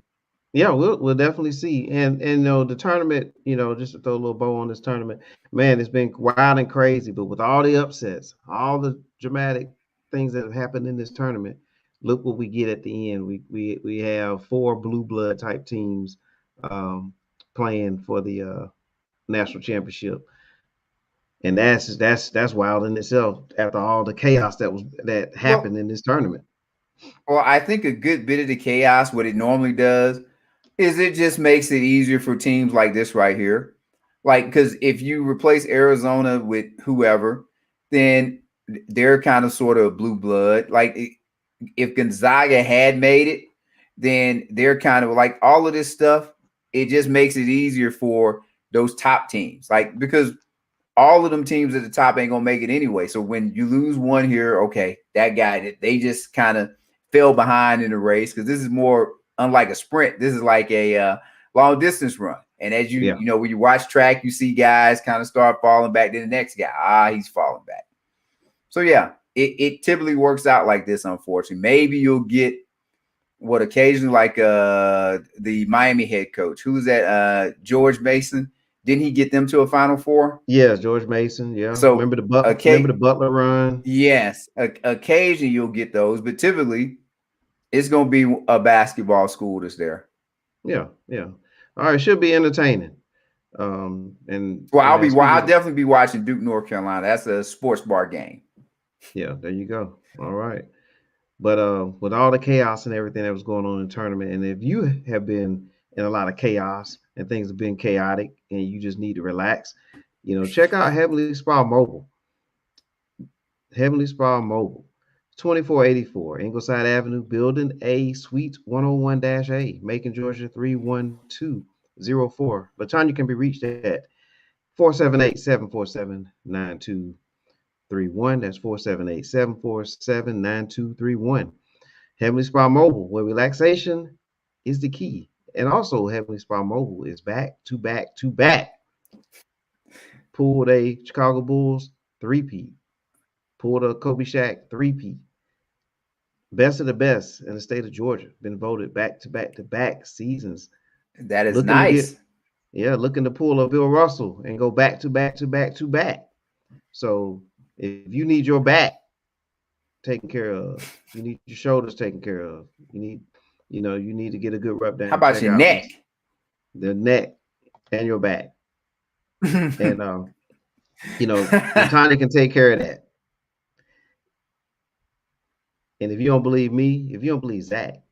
Yeah, we'll definitely see. And the tournament, just to throw a little bow on this tournament, man, it's been wild and crazy. But with all the upsets, all the dramatic things that have happened in this tournament, look what we get at the end. We have 4 blue blood type teams playing for the national championship, and that's wild in itself. After all the chaos that happened in this tournament. Well, I think a good bit of the chaos, what it normally does, is it just makes it easier for teams like this right here. Like, because if you replace Arizona with whoever, then they're kind of sort of blue blood. Like if Gonzaga had made it, then they're kind of like all of this stuff. It just makes it easier for those top teams. Like, because all of them teams at the top ain't going to make it anyway. So when you lose one here, okay, that guy, they just kind of fell behind in the race because this is more unlike a sprint. This is like a long distance run. And as when you watch track, you see guys kind of start falling back. Then the next guy, he's falling back. So yeah, it typically works out like this, unfortunately. Maybe you'll get what occasionally like the Miami head coach. Who's that? George Mason. Didn't he get them to a Final Four? Yeah, George Mason. Yeah. So remember the Butler run? Yes. Occasionally you'll get those, but typically It's gonna be a basketball school that's there. Yeah, yeah. All right, should be entertaining. And Well, man, I'll definitely be watching Duke, North Carolina. That's a sports bar game. Yeah, there you go. All right. But with all the chaos and everything that was going on in the tournament, and if you have been in a lot of chaos and things have been chaotic and you just need to relax, check out Heavenly Spa Mobile. Heavenly Spa Mobile, 2484 Ingleside Avenue, Building A, Suite 101-A, Macon, Georgia 31204. LaTanya can be reached at 478-747-9231. That's 478-747-9231. Heavenly Spa Mobile, where relaxation is the key. And also, Heavenly Spa Mobile is back to back to back. Pulled a Chicago Bulls 3-peat. Pulled a Kobe Shaq 3-peat. Best of the best in the state of Georgia. Been voted back to back to back seasons. That is nice. Looking to pull a Bill Russell and go back to back to back to back. So if you need your back taken care of, you need your shoulders taken care of, you need to get a good rub down. How about your neck? The neck and your back. And Tanya can take care of that. And if you don't believe me, if you don't believe Zach,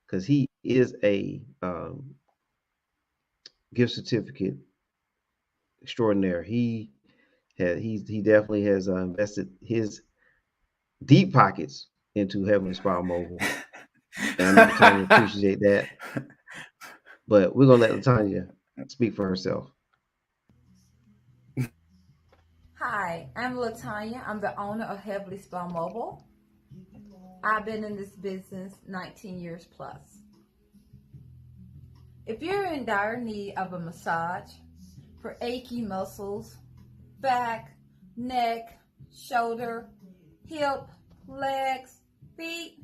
because he is a gift certificate extraordinaire. He definitely has invested his deep pockets into Heavenly Spa Mobile. And I'm trying to appreciate that. But we're gonna let LaTanya speak for herself. Hi, I'm LaTanya. I'm the owner of Heavenly Spa Mobile. I've been in this business 19 years plus. If you're in dire need of a massage for achy muscles, back, neck, shoulder, hip, legs, feet,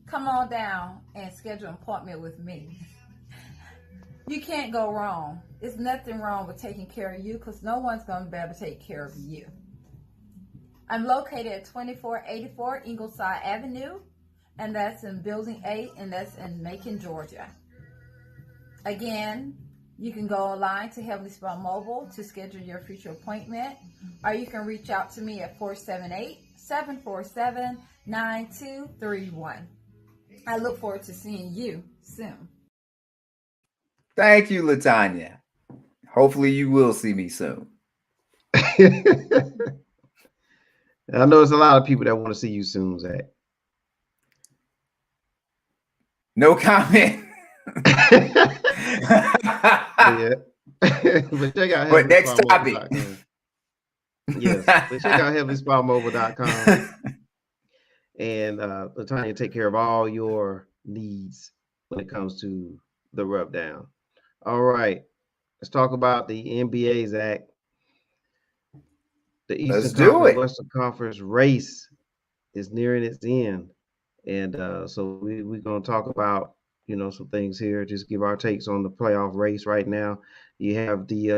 come on down and schedule an appointment with me. You can't go wrong. There's nothing wrong with taking care of you because no one's going to be able to take care of you. I'm located at 2484 Ingleside Avenue, and that's in Building 8, and that's in Macon, Georgia. Again, you can go online to Heavenly Spa Mobile to schedule your future appointment, or you can reach out to me at 478-747-9231. I look forward to seeing you soon. Thank you, LaTanya. Hopefully you will see me soon. I know there's a lot of people that want to see you soon, Zach. No comment. Yeah. But check out But next topic. Yes, but check out HeavenlySpaMobile.com. And LaTanya take care of all your needs when it comes to the rub down. All right. Let's talk about the NBA, Zach. The Eastern Conference, Western Conference race is nearing its end. And so we're going to talk about, some things here, just give our takes on the playoff race right now. You have the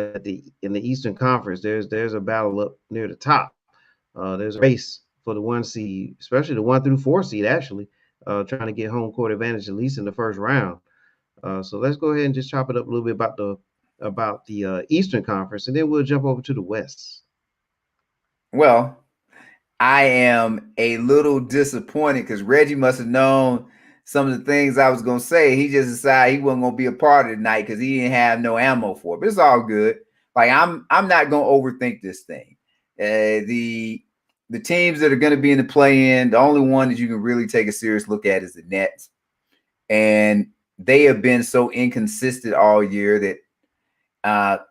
in the Eastern Conference, there's a battle up near the top. There's a race for the 1 seed, especially the 1 through 4 seed, actually, trying to get home court advantage at least in the first round. So let's go ahead and just chop it up a little bit about the Eastern Conference, and then we'll jump over to the West. Well, I am a little disappointed because Reggie must have known some of the things I was going to say. He just decided he wasn't going to be a part of the night because he didn't have no ammo for it. But it's all good. Like, I'm not going to overthink this thing. The teams that are going to be in the play-in, the only one that you can really take a serious look at is the Nets. And they have been so inconsistent all year that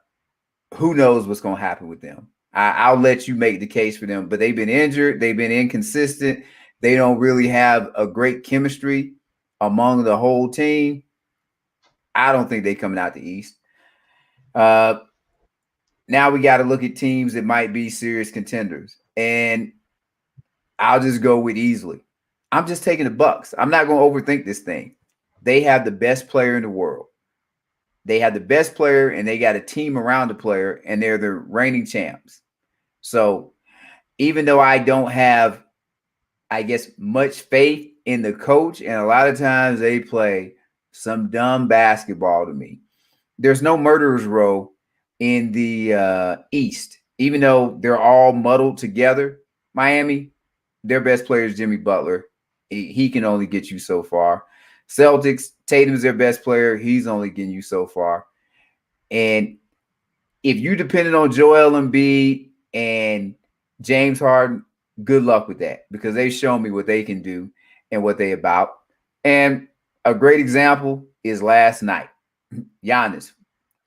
who knows what's going to happen with them. I'll let you make the case for them, but they've been injured. They've been inconsistent. They don't really have a great chemistry among the whole team. I don't think they're coming out the East. Now we got to look at teams that might be serious contenders. And I'll just go with easily. I'm just taking the Bucks. I'm not going to overthink this thing. They have the best player in the world. They have the best player, and they got a team around the player, and they're the reigning champs. So even though I don't have, I guess, much faith and the coach, and a lot of times they play some dumb basketball to me. There's no murderer's row in the East, even though they're all muddled together. Miami, their best player is Jimmy Butler. He can only get you so far. Celtics, Tatum's their best player. He's only getting you so far. And if you depended on Joel Embiid and James Harden, good luck with that, because they've shown me what they can do and what they about. And a great example is last night. Giannis,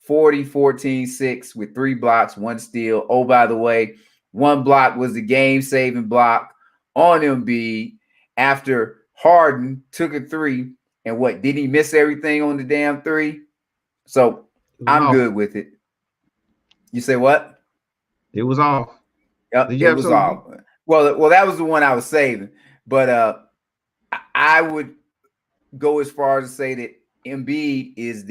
40, 14, 6 with 3 blocks, 1 steal. Oh, by the way, 1 block was the game-saving block on Embiid after Harden took a 3. And what, did he miss everything on the damn 3? So I'm good with it. You say what? It was off. Yep, it was off. Well, that was the one I was saving. But I would go as far as to say that Embiid is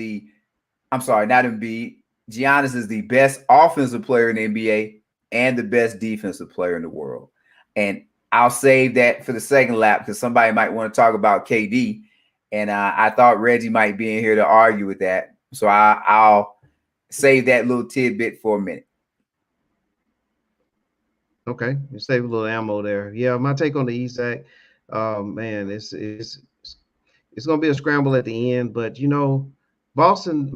not Embiid. Giannis is the best offensive player in the NBA and the best defensive player in the world. And I'll save that for the second lap because somebody might want to talk about KD. And I thought Reggie might be in here to argue with that. So I'll save that little tidbit for a minute. Okay, you save a little ammo there. Yeah, my take on the East, Zach, man, it's gonna be a scramble at the end. But you know, Boston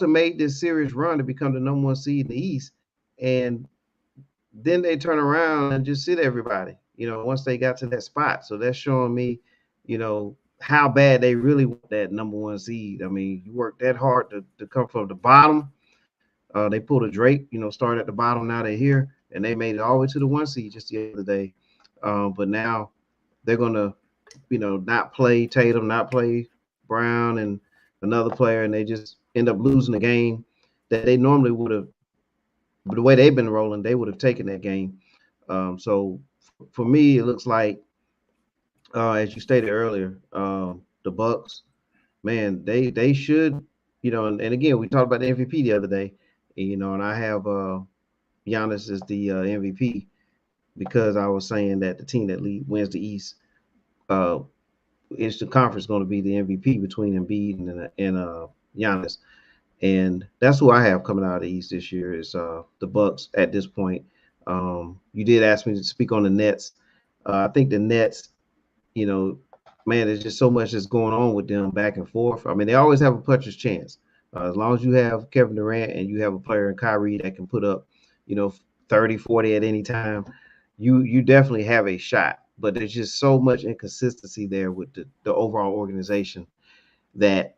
made this serious run to become the number 1 seed in the East, and then they turn around and just sit everybody. You know, once they got to that spot, so that's showing me, you know, how bad they really want that number 1 seed. I mean, you worked that hard to come from the bottom. They pulled a Drake, you know, started at the bottom. Now they're here, and they made it all the way to the 1 seed just the other day. But now they're gonna, you know, not play Tatum, not play Brown and another player, and they just end up losing the game that they normally would have. But the way they've been rolling, they would have taken that game. So for me, it looks like, as you stated earlier, the Bucks, man, they should, you know, and again, we talked about the MVP the other day, you know, and I have Giannis as the MVP because I was saying that the team that wins the East, Eastern Conference, going to be the MVP between Embiid and Giannis, and that's who I have coming out of the East this year is the Bucks at this point. You did ask me to speak on the Nets. I think the Nets, you know, man, there's just so much that's going on with them back and forth. I mean, they always have a puncher's chance. As long as you have Kevin Durant and you have a player in Kyrie that can put up, you know, 30, 40 at any time, you definitely have a shot. But there's just so much inconsistency there with the overall organization that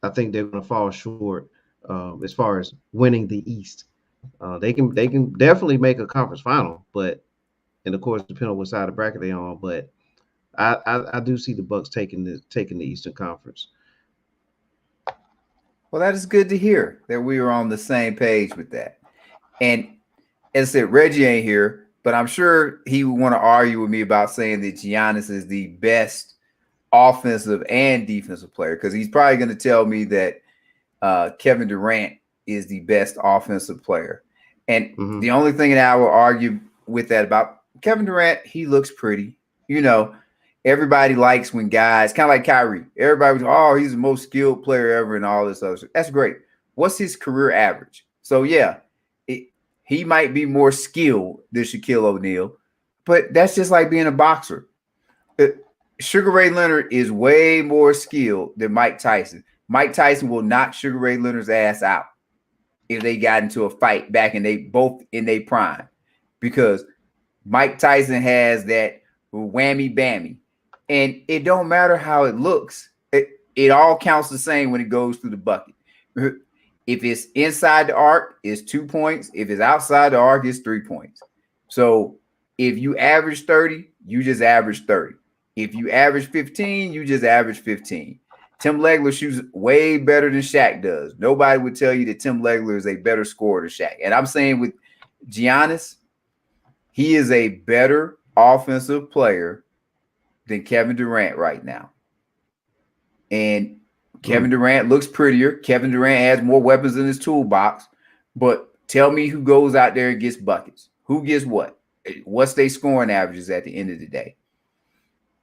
I think they're going to fall short as far as winning the East. They can definitely make a conference final, and of course, depending on what side of the bracket they're on. But I do see the Bucks taking the Eastern Conference. Well, that is good to hear that we were on the same page with that. And as I said, Reggie ain't here, but I'm sure he would want to argue with me about saying that Giannis is the best offensive and defensive player, because he's probably going to tell me that Kevin Durant is the best offensive player. And the only thing that I will argue with that about Kevin Durant, he looks pretty. You know, everybody likes when guys, kind of like Kyrie, everybody was, oh, he's the most skilled player ever and all this other stuff. That's great. What's his career average? So, yeah, he might be more skilled than Shaquille O'Neal, but that's just like being a boxer. Sugar Ray Leonard is way more skilled than Mike Tyson. Mike Tyson will knock Sugar Ray Leonard's ass out if they got into a fight back and they both in their prime, because Mike Tyson has that whammy bammy, and it don't matter how it looks. It all counts the same when it goes through the bucket. If it's inside the arc, it's 2 points. If it's outside the arc, it's 3 points. So if you average 30, you just average 30. If you average 15, you just average 15. Tim Legler shoots way better than Shaq does. Nobody would tell you that Tim Legler is a better scorer than Shaq. And I'm saying with Giannis, he is a better offensive player than Kevin Durant right now. And Kevin Durant looks prettier. Kevin Durant has more weapons in his toolbox. But tell me who goes out there and gets buckets. Who gets what? What's their scoring averages at the end of the day?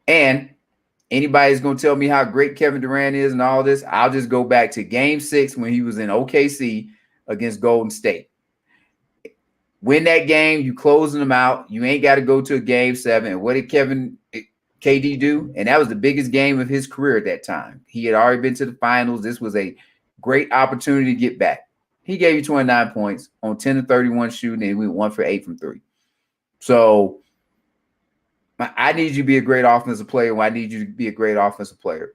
And anybody's going to tell me how great Kevin Durant is and all this, I'll just go back to Game 6 when he was in OKC against Golden State. Win that game, you closing them out. You ain't got to go to a Game 7. And what did KD do? And that was the biggest game of his career at that time. He had already been to the finals. This was a great opportunity to get back. He gave you 29 points on 10 of 31 shooting, and he went 1 for 8 from 3. So I need you to be a great offensive player when I need you to be a great offensive player,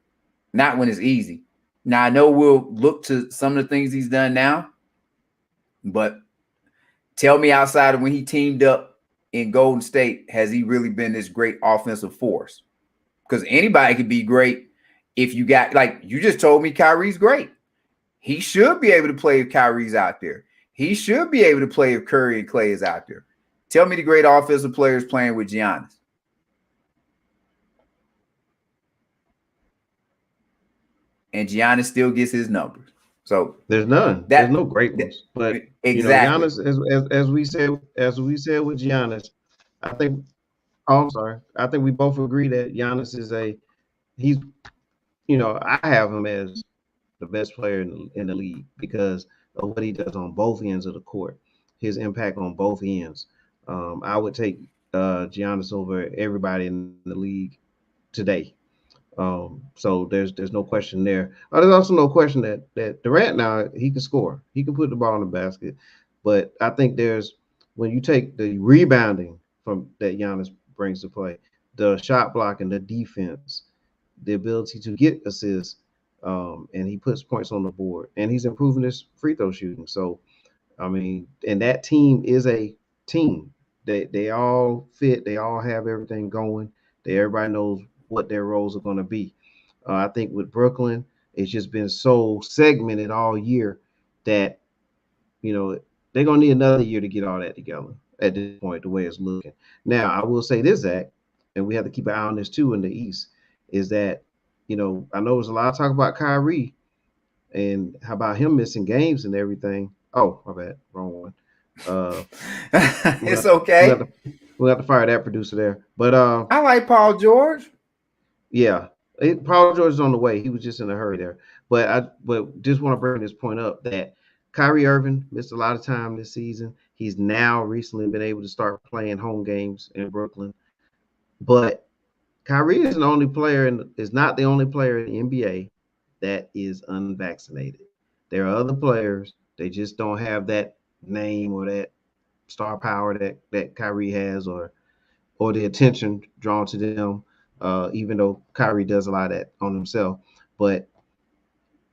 not when it's easy. Now, I know we'll look to some of the things he's done now, but tell me outside of when he teamed up in Golden State, has he really been this great offensive force? Because anybody could be great if you got, like you just told me, Kyrie's great. He should be able to play if Kyrie's out there. He should be able to play if Curry and Clay is out there. Tell me the great offensive players playing with Giannis. And Giannis still gets his numbers. So there's none. There's no great ones. But exactly. Giannis, as we said with Giannis, I think. Oh, I'm sorry. I think we both agree that Giannis is I have him as the best player in the league because of what he does on both ends of the court, his impact on both ends. I would take Giannis over everybody in the league today. So there's no question there. There's also no question that Durant now, he can score. He can put the ball in the basket. But I think when you take the rebounding from that Giannis brings to play, the shot block and the defense, the ability to get assists, and he puts points on the board, and he's improving his free throw shooting. So, I mean, and that team is a team. They all fit. They all have everything going. Everybody knows what their roles are going to be. I think with Brooklyn, it's just been so segmented all year that, they're going to need another year to get all that together at this point, the way it's looking. Now, I will say this, Zach, and we have to keep an eye on this too in the East, is that, I know there's a lot of talk about Kyrie and how about him missing games and everything. Oh, my bad. Wrong one. It's okay. We'll have to fire that producer there. But I like Paul George. Yeah, Paul George is on the way. He was just in a hurry there. But just want to bring this point up that Kyrie Irving missed a lot of time this season. He's now recently been able to start playing home games in Brooklyn. But Kyrie is not the only player in the NBA that is unvaccinated. There are other players. They just don't have that name or that star power that Kyrie has or the attention drawn to them. Even though Kyrie does a lot of that on himself. But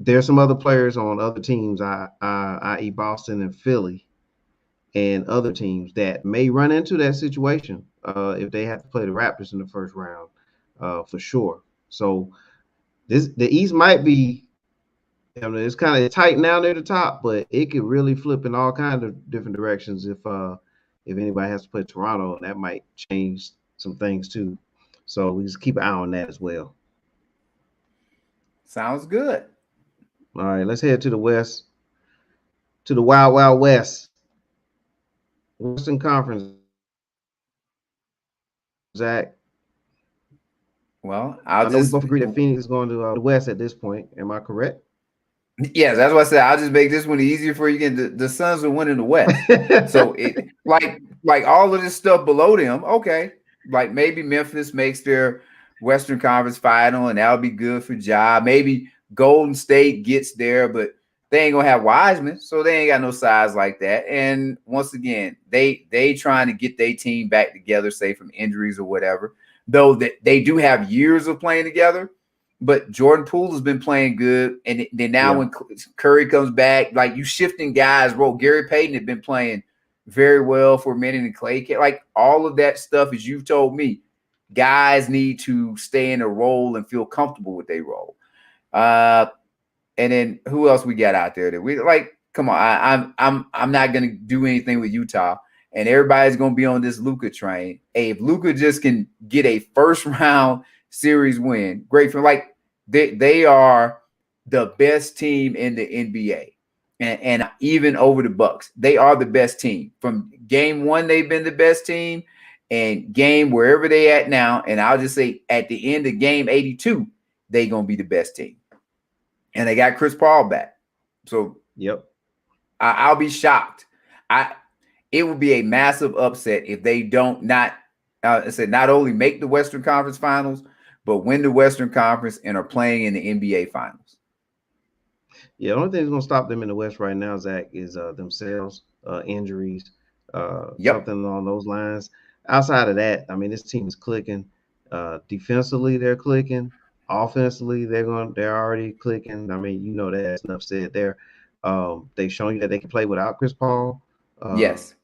there's some other players on other teams, i.e. Boston and Philly and other teams that may run into that situation if they have to play the Raptors in the first round, for sure. So the East might be, it's kind of tight now near the top, but it could really flip in all kinds of different directions if anybody has to play Toronto, and that might change some things too. So we just keep an eye on that as well. Sounds good. All right, let's head to the West, to the Wild Wild West. Western Conference, Zach. Well, I know we both agree that Phoenix is going to the West at this point. Am I correct? Yes, that's what I said. I'll just make this one easier for you. Again, the Suns are winning the West. So it like all of this stuff below them, okay. Like maybe Memphis makes their Western Conference final, and that'll be good for Ja. Maybe Golden State gets there, but they ain't gonna have Wiseman, so they ain't got no size like that. And once again, they trying to get their team back together, say from injuries or whatever. Though that they do have years of playing together, but Jordan Poole has been playing good, and then now when Curry comes back, like you shifting guys, bro. Gary Payton had been playing very well for a minute, and Clay, like all of that stuff, as you've told me, guys need to stay in a role and feel comfortable with their role. And then who else we got out there that we like? Come on, I'm not gonna do anything with Utah, and everybody's gonna be on this Luka train. Hey, if Luka just can get a first round series win, great for like they are the best team in the NBA. And even over the Bucks, they are the best team. From game one, they've been the best team. And game wherever they at now, and I'll just say at the end of game 82, they gonna be the best team. And they got Chris Paul back. So yep. I'll be shocked. It would be a massive upset if they don't not only make the Western Conference Finals, but win the Western Conference and are playing in the NBA Finals. Yeah, the only thing that's gonna stop them in the West right now, Zach, is themselves, injuries, something along those lines. Outside of that, I mean, this team is clicking. Defensively, they're clicking. Offensively, they're already clicking. I mean, you know that's enough said there. They've shown you that they can play without Chris Paul. Yes.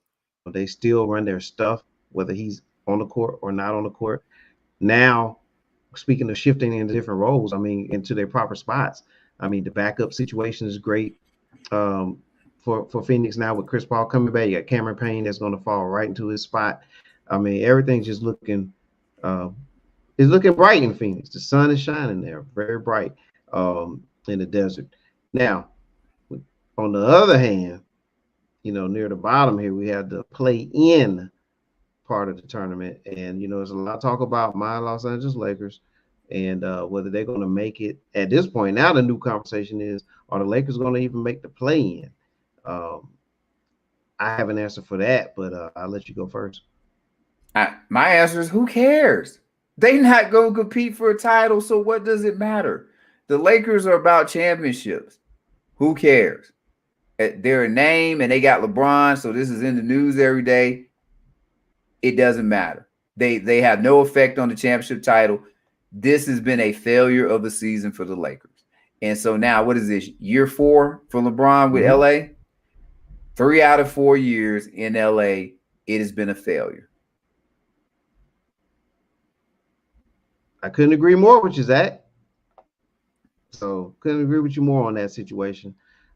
They still run their stuff, whether he's on the court or not on the court. Now, speaking of shifting into different roles, I mean, into their proper spots. I mean, the backup situation is great for Phoenix now with Chris Paul coming back. You got Cameron Payne that's going to fall right into his spot. I mean, everything's just looking it's looking bright in Phoenix. The sun is shining there, very bright in the desert. Now, on the other hand, you know, near the bottom here, we have the play-in part of the tournament. And, you know, there's a lot of talk about my Los Angeles Lakers and whether they're going to make it at this point. Now the new conversation is, are the Lakers going to even make the play-in? I have an answer for that, but I'll let you go first. My answer is, who cares? They not going to compete for a title, so what does it matter? The Lakers are about championships. Who cares? They're a name, and they got LeBron, so this is in the news every day. It doesn't matter. They have no effect on the championship title. This has been a failure of a season for the Lakers. And so now, what is this? Year 4 for LeBron with LA? 3 out of 4 years in LA, it has been a failure. I couldn't agree more with you, Zach. So couldn't agree with you more on that situation.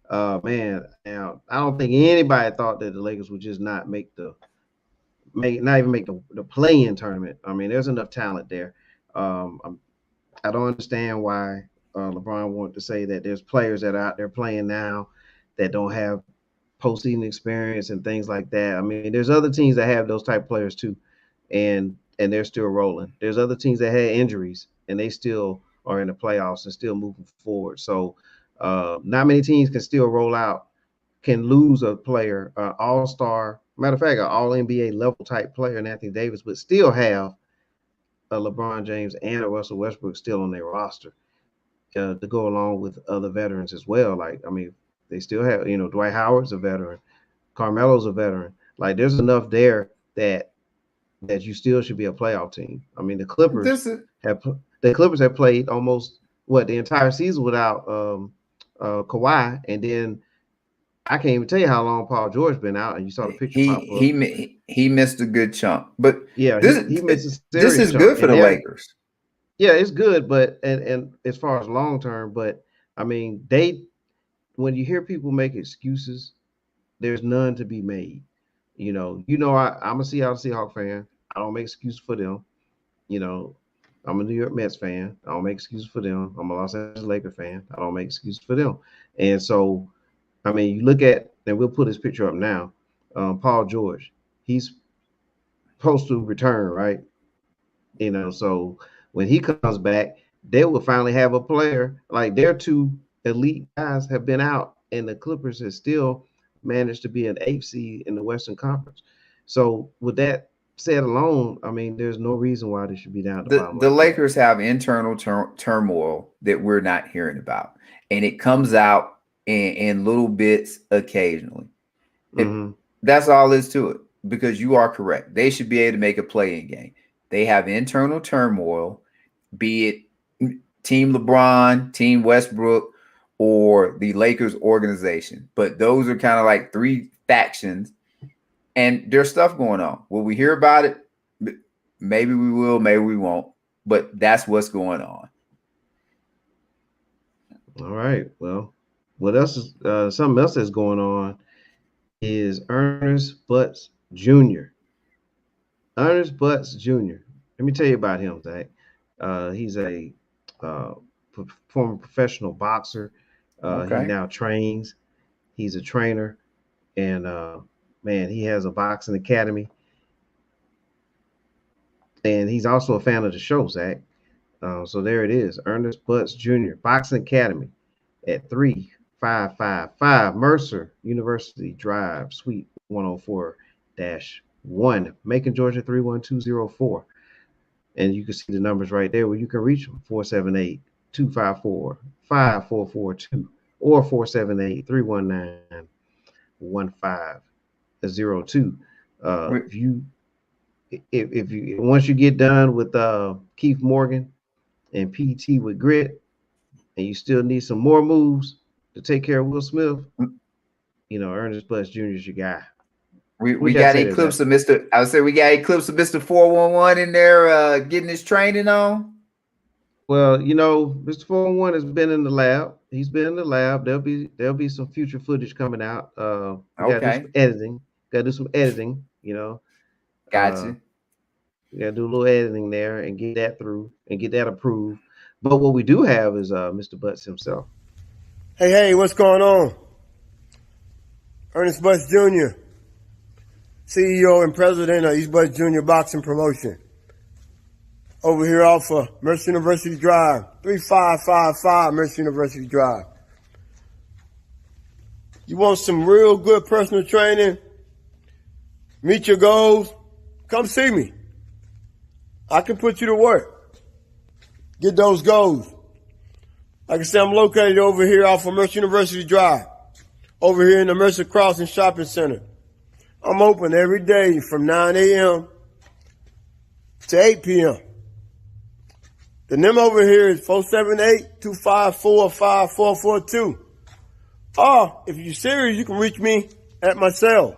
Man, now I don't think anybody thought that the Lakers would just not make the play-in tournament. I mean, there's enough talent there. I don't understand why LeBron wanted to say that there's players that are out there playing now that don't have postseason experience and things like that. I mean, there's other teams that have those type of players too, and they're still rolling. There's other teams that had injuries and they still are in the playoffs and still moving forward. So not many teams can still roll out, can lose a player, all-star, matter of fact, an all-NBA level type player in Anthony Davis, but still have a LeBron James and a Russell Westbrook still on their roster to go along with other veterans as well. Like, I mean, they still have, you know, Dwight Howard's a veteran, Carmelo's a veteran. Like, there's enough there that you still should be a playoff team. I mean, the Clippers have played almost the entire season without Kawhi, and then I can't even tell you how long Paul George been out. And you saw the picture pop up. He missed a good chunk, but yeah, he missed a serious this is chunk. good for the Lakers. Yeah, it's good, but and as far as long term, but I mean, when you hear people make excuses, there's none to be made. You know, I'm a Seattle Seahawks fan. I don't make excuses for them. You know, I'm a New York Mets fan. I don't make excuses for them. I'm a Los Angeles Lakers fan. I don't make excuses for them. And so, I mean, you look at, and we'll put his picture up now. Paul George, he's supposed to return, right? You know, so when he comes back, they will finally have a player. Like, their 2 elite guys have been out, and the Clippers have still managed to be an 8th seed in the Western Conference. So with that said alone, I mean, there's no reason why they should be down. The Lakers have internal turmoil that we're not hearing about, and it comes out in little bits occasionally. That's all there is to it, because you are correct. They should be able to make a play-in game. They have internal turmoil, be it Team LeBron, Team Westbrook, or the Lakers organization. But those are kind of like 3 factions, and there's stuff going on. Will we hear about it? Maybe we will, maybe we won't. But that's what's going on. All right. Well, what else is something else that's going on is Ernest Butts Jr. Ernest Butts Jr. Let me tell you about him, Zach. He's a former professional boxer. He now trains. He's a trainer, and man, he has a boxing academy. And he's also a fan of the show, Zach. So there it is. Ernest Butts Jr., Boxing Academy at 3555 Mercer University Drive, Suite 104-1, Macon, Georgia 31204. And you can see the numbers right there where you can reach them, 478-254-5442 or 478-319-1502. If you once you get done with Keith Morgan and PT with grit, and you still need some more moves to take care of Will Smith, Ernest Butts Jr. is your guy. We got a clips of Mr. I would say we got a clips of Mr. 411 in there getting his training on. Well, Mr. 411 has been in the lab. He's been in the lab. There'll be some future footage coming out. Gotta do some editing. Gotta do some editing, Gotcha. We gotta do a little editing there and get that through and get that approved. But what we do have is Mr. Butts himself. Hey, what's going on? Ernest Butts Jr., CEO and president of East Butts Jr. Boxing Promotion. Over here off of Mercer University Drive, 3555 Mercer University Drive. You want some real good personal training? Meet your goals? Come see me. I can put you to work. Get those goals. Like I said, I'm located over here off of Mercer University Drive, over here in the Mercer Crossing Shopping Center. I'm open every day from 9 a.m. to 8 p.m. The number over here is 478-254-5442. Or, if you're serious, you can reach me at my cell,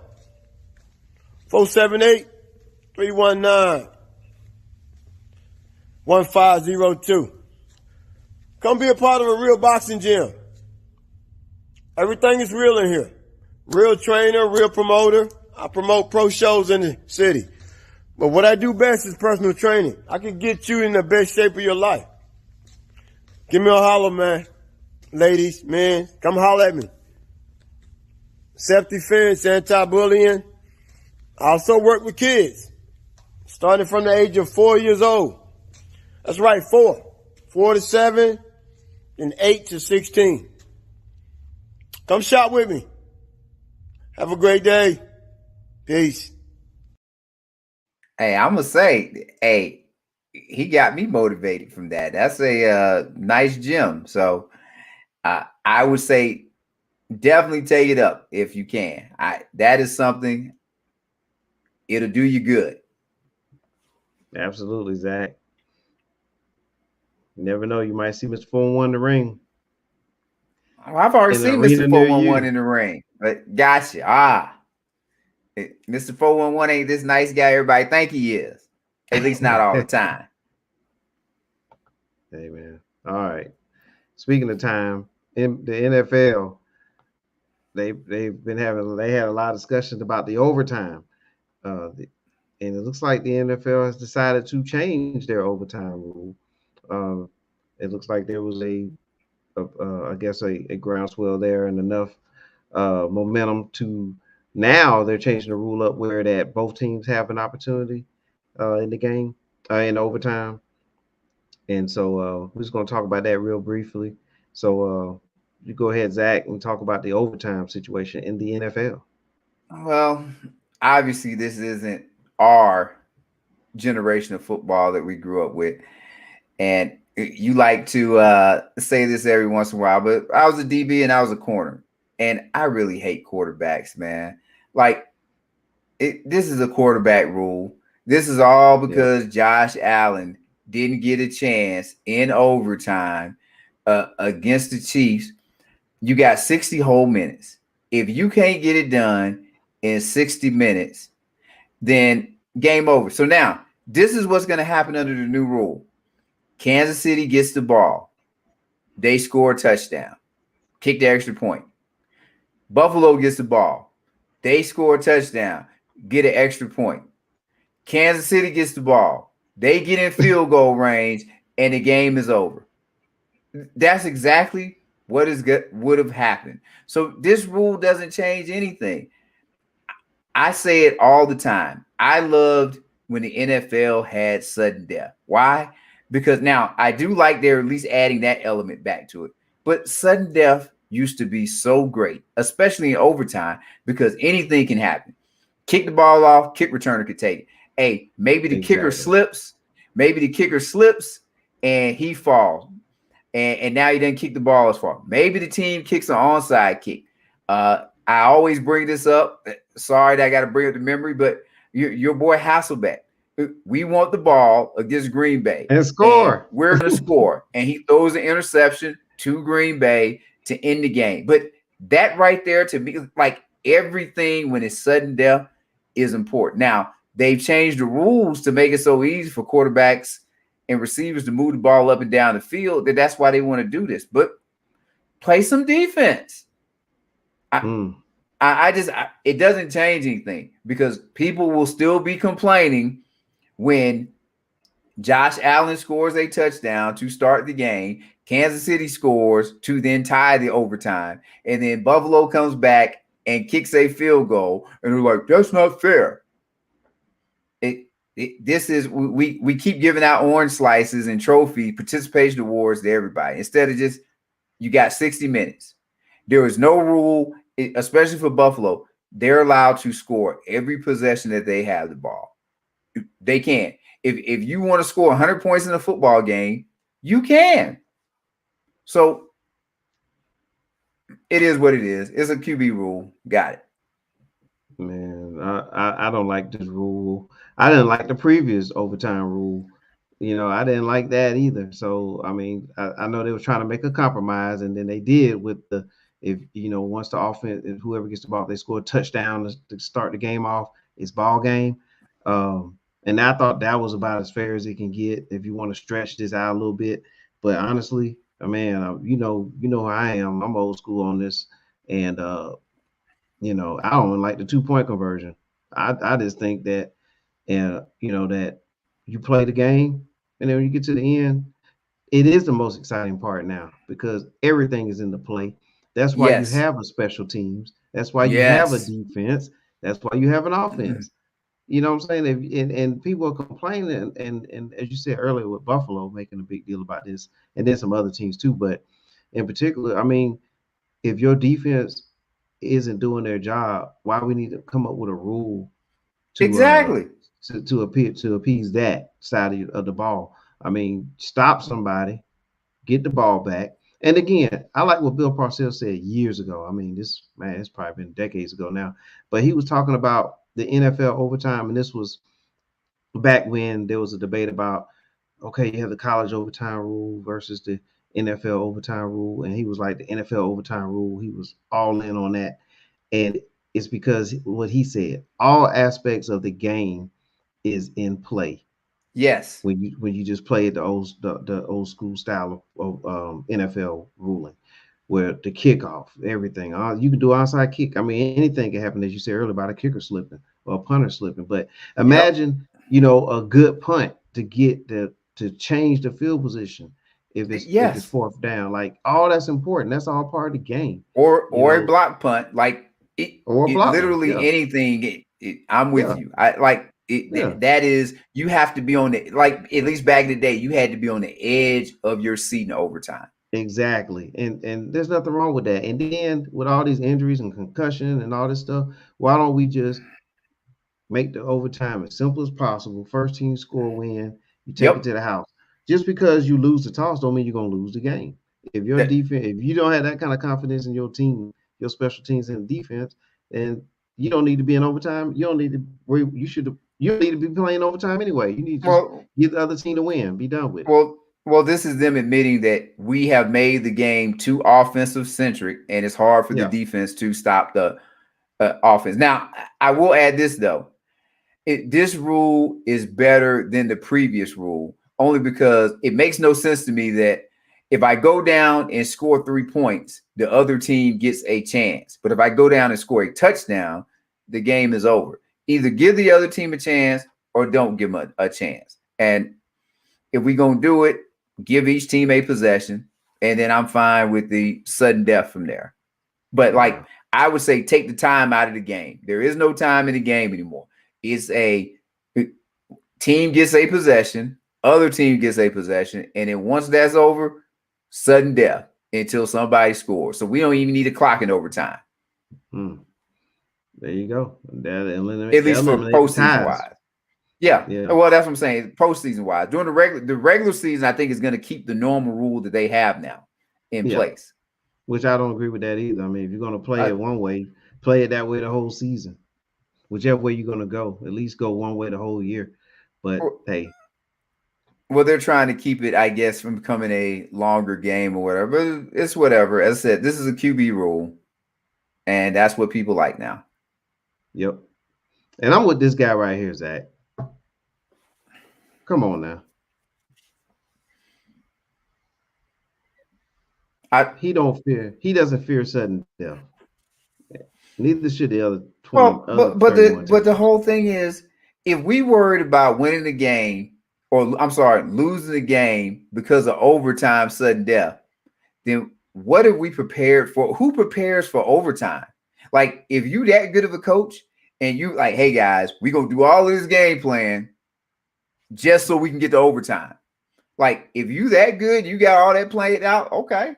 478-319-1502. Come be a part of a real boxing gym. Everything is real in here. Real trainer, real promoter. I promote pro shows in the city. But what I do best is personal training. I can get you in the best shape of your life. Give me a holler, man. Ladies, men, come holler at me. Self-defense, anti-bullying. I also work with kids, starting from the age of 4 years old. That's right, 4 to 7, and 8 to 16. Come shop with me. Have a great day. Peace. Hey, I'm gonna say, he got me motivated from that. That's a nice gym. So I would say definitely take it up if you can. That is something, it'll do you good. Absolutely, Zach. You never know. You might see Mr. 411 in the ring. Oh, I've already seen Mr. 411 in the ring. But gotcha. Mr. 411 ain't this nice guy everybody think he is. At least not all the time. Hey, man. All right. Speaking of time, in the NFL, they had a lot of discussions about the overtime. And it looks like the NFL has decided to change their overtime rule. It looks like there was a groundswell there and enough momentum to now they're changing the rule up where that both teams have an opportunity in the game, in overtime. And so we're just going to talk about that real briefly. So you go ahead, Zach, and talk about the overtime situation in the NFL. Well, obviously this isn't our generation of football that we grew up with. And you like to say this every once in a while, but I was a DB and I was a corner. And I really hate quarterbacks, man. Like, this is a quarterback rule. This is all because Josh Allen didn't get a chance in overtime against the Chiefs. You got 60 whole minutes. If you can't get it done in 60 minutes, then game over. So now, this is what's going to happen under the new rule. Kansas City gets the ball. They score a touchdown. Kick the extra point. Buffalo gets the ball. They score a touchdown. Get an extra point. Kansas City gets the ball. They get in field goal range, and the game is over. That's exactly what would have happened. So this rule doesn't change anything. I say it all the time. I loved when the NFL had sudden death. Why? Because now I do like they're at least adding that element back to it. But sudden death used to be so great, especially in overtime, because anything can happen. Kick the ball off, kick returner could take it. Hey, maybe the kicker slips, and he falls. And now he didn't kick the ball as far. Maybe the team kicks an onside kick. I always bring this up. Sorry that I got to bring up the memory, but your boy Hasselbeck. We want the ball against Green Bay and score. And we're going to score. And he throws an interception to Green Bay to end the game. But that right there, to me, like everything when it's sudden death is important. Now, they've changed the rules to make it so easy for quarterbacks and receivers to move the ball up and down the field. That's why they want to do this. But play some defense. It doesn't change anything because people will still be complaining when Josh Allen scores a touchdown to start the game, Kansas City scores to then tie the overtime, and then Buffalo comes back and kicks a field goal, and they're like, that's not fair. This is we keep giving out orange slices and trophy participation awards to everybody instead of just you got 60 minutes. There is no rule, especially for Buffalo. They're allowed to score every possession that they have the ball. They can. If you want to score 100 points in a football game, you can. So it is what it is. It's a QB rule. Got it. Man, I don't like this rule. I didn't like the previous overtime rule. I didn't like that either. So, I mean, I know they were trying to make a compromise, and then they did with once the offense, if whoever gets the ball, they score a touchdown to start the game off, it's ball game. And I thought that was about as fair as it can get if you want to stretch this out a little bit. But honestly, man, you know how I am. I'm old school on this, and I don't like the 2-point conversion. I just think that, that you play the game, and then when you get to the end, it is the most exciting part now because everything is in the play. That's why you have a special teams. That's why you have a defense. That's why you have an offense. You know what I'm saying? And people are complaining, and as you said earlier with Buffalo making a big deal about this, and then some other teams too. But in particular, I mean, if your defense isn't doing their job, why we need to come up with a rule to appease that side of the ball? I mean, stop somebody, get the ball back. And again, I like what Bill Parcells said years ago. I mean, it's probably been decades ago now, but he was talking about the NFL overtime, and this was back when there was a debate about, okay, you have the college overtime rule versus the NFL overtime rule, and he was like, the NFL overtime rule, he was all in on that. And it's because what he said, all aspects of the game is in play. Yes. When you just play the old school style of NFL ruling, where the kickoff, everything, you can do onside kick. I mean, anything can happen, as you said earlier, about a kicker slipping or a punter slipping. But imagine, a good punt to get to change the field position if it's fourth down. Like, all that's important. That's all part of the game. Or a block punt, like literally anything. I'm with you. That is, you have to be on the, like, at least back in the day, you had to be on the edge of your seat in overtime. Exactly. And there's nothing wrong with that. And then with all these injuries and concussion and all this stuff, why don't we just make the overtime as simple as possible? First team score, win, you take it to the house. Just because you lose the toss don't mean you're going to lose the game. If your defense, if you don't have that kind of confidence in your team, your special teams and defense, then you don't need to be in overtime. You don't need to you don't need to be playing overtime anyway. You need to get the other team to win. Be done with it. Well, this is them admitting that we have made the game too offensive centric, and it's hard for the defense to stop the offense. Now, I will add this though: this rule is better than the previous rule, only because it makes no sense to me that if I go down and score 3 points, the other team gets a chance. But if I go down and score a touchdown, the game is over. Either give the other team a chance or don't give them a chance. And if we're going to do it, give each team a possession, and then I'm fine with the sudden death from there. But like I would say, take the time out of the game. There is no time in the game anymore. It's team gets a possession, other team gets a possession, and then once that's over, sudden death until somebody scores. So we don't even need a clock in overtime. There you go. At least for postseason wise. Yeah. Well, that's what I'm saying. Postseason wise. During the regular season, I think is going to keep the normal rule that they have now in place. Which I don't agree with that either. I mean, if you're going to play it one way, play it that way the whole season. Whichever way you're going to go, at least go one way the whole year. But hey. Well, they're trying to keep it, I guess, from becoming a longer game or whatever. But it's whatever. As I said, this is a QB rule, and that's what people like now. Yep. And I'm with this guy right here, Zach. Come on now. He doesn't fear sudden death. Neither should the other 20. Well, but the whole thing is, if we worried about winning the game, or I'm sorry, losing the game because of overtime sudden death, then what are we prepared for? Who prepares for overtime? Like, if you that good of a coach and you like, hey guys, we're gonna do all of this game plan just so we can get to overtime. Like, if you that good, you got all that played out, okay.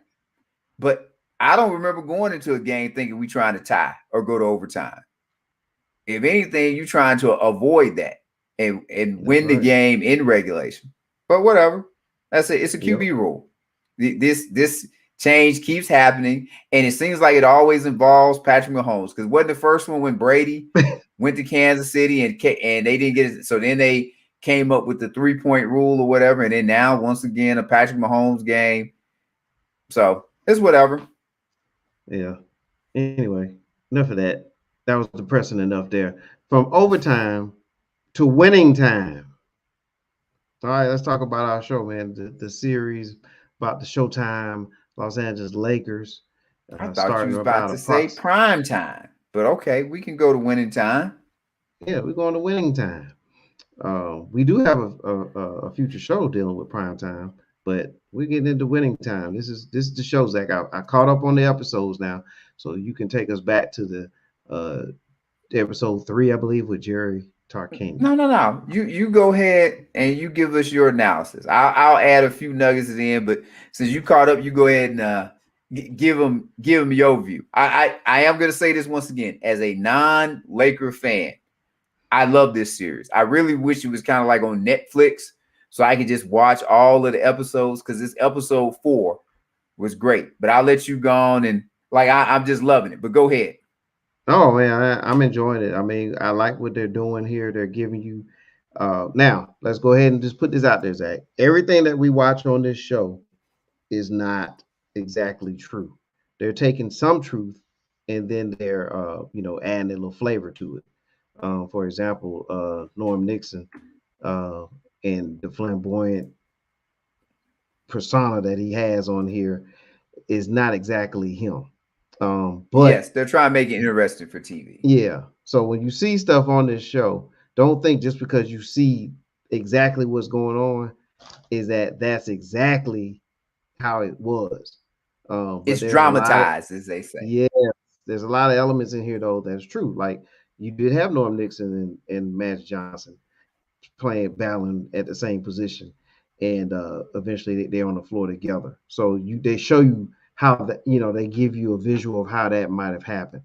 But I don't remember going into a game thinking we trying to tie or go to overtime. If anything, you trying to avoid that and win the game in regulation. But whatever. That's it. It's a QB rule. This change keeps happening, and it seems like it always involves Patrick Mahomes. Because wasn't the first one when Brady went to Kansas City and they didn't get it? So then they came up with the 3-point rule or whatever, and then now once again a Patrick Mahomes game. So it's whatever. Yeah. Anyway, enough of that. That was depressing enough there. From overtime to winning time. All right, let's talk about our show, man. The series about the Showtime Los Angeles Lakers. I thought you was about to say prime time, but okay, we can go to winning time. Yeah, we're going to winning time. We do have a future show dealing with prime time, but we're getting into winning time. This is the show, Zach. I caught up on the episodes now, so you can take us back to the episode 3, I believe, with Jerry Tarkanian. No. You go ahead and you give us your analysis. I'll add a few nuggets in, but since you caught up, you go ahead and give them your view. I am going to say this once again, as a non-Laker fan, I love this series. I really wish it was kind of like on Netflix, so I could just watch all of the episodes, because this episode 4 was great. But I'll let you go on, and I'm just loving it. But go ahead. Oh man, I'm enjoying it. I mean, I like what they're doing here. They're giving you now, let's go ahead and just put this out there, Zach. Everything that we watch on this show is not exactly true. They're taking some truth and then they're adding a little flavor to it. For example, Norm Nixon and the flamboyant persona that he has on here is not exactly him. But yes, they're trying to make it interesting for TV. Yeah. So when you see stuff on this show, don't think just because you see exactly what's going on is that's exactly how it was. It's dramatized, as they say. Yeah. There's a lot of elements in here though that's true. Like, you did have Norm Nixon and Magic Johnson battling at the same position, and eventually they're on the floor together. So they show you how that, they give you a visual of how that might have happened.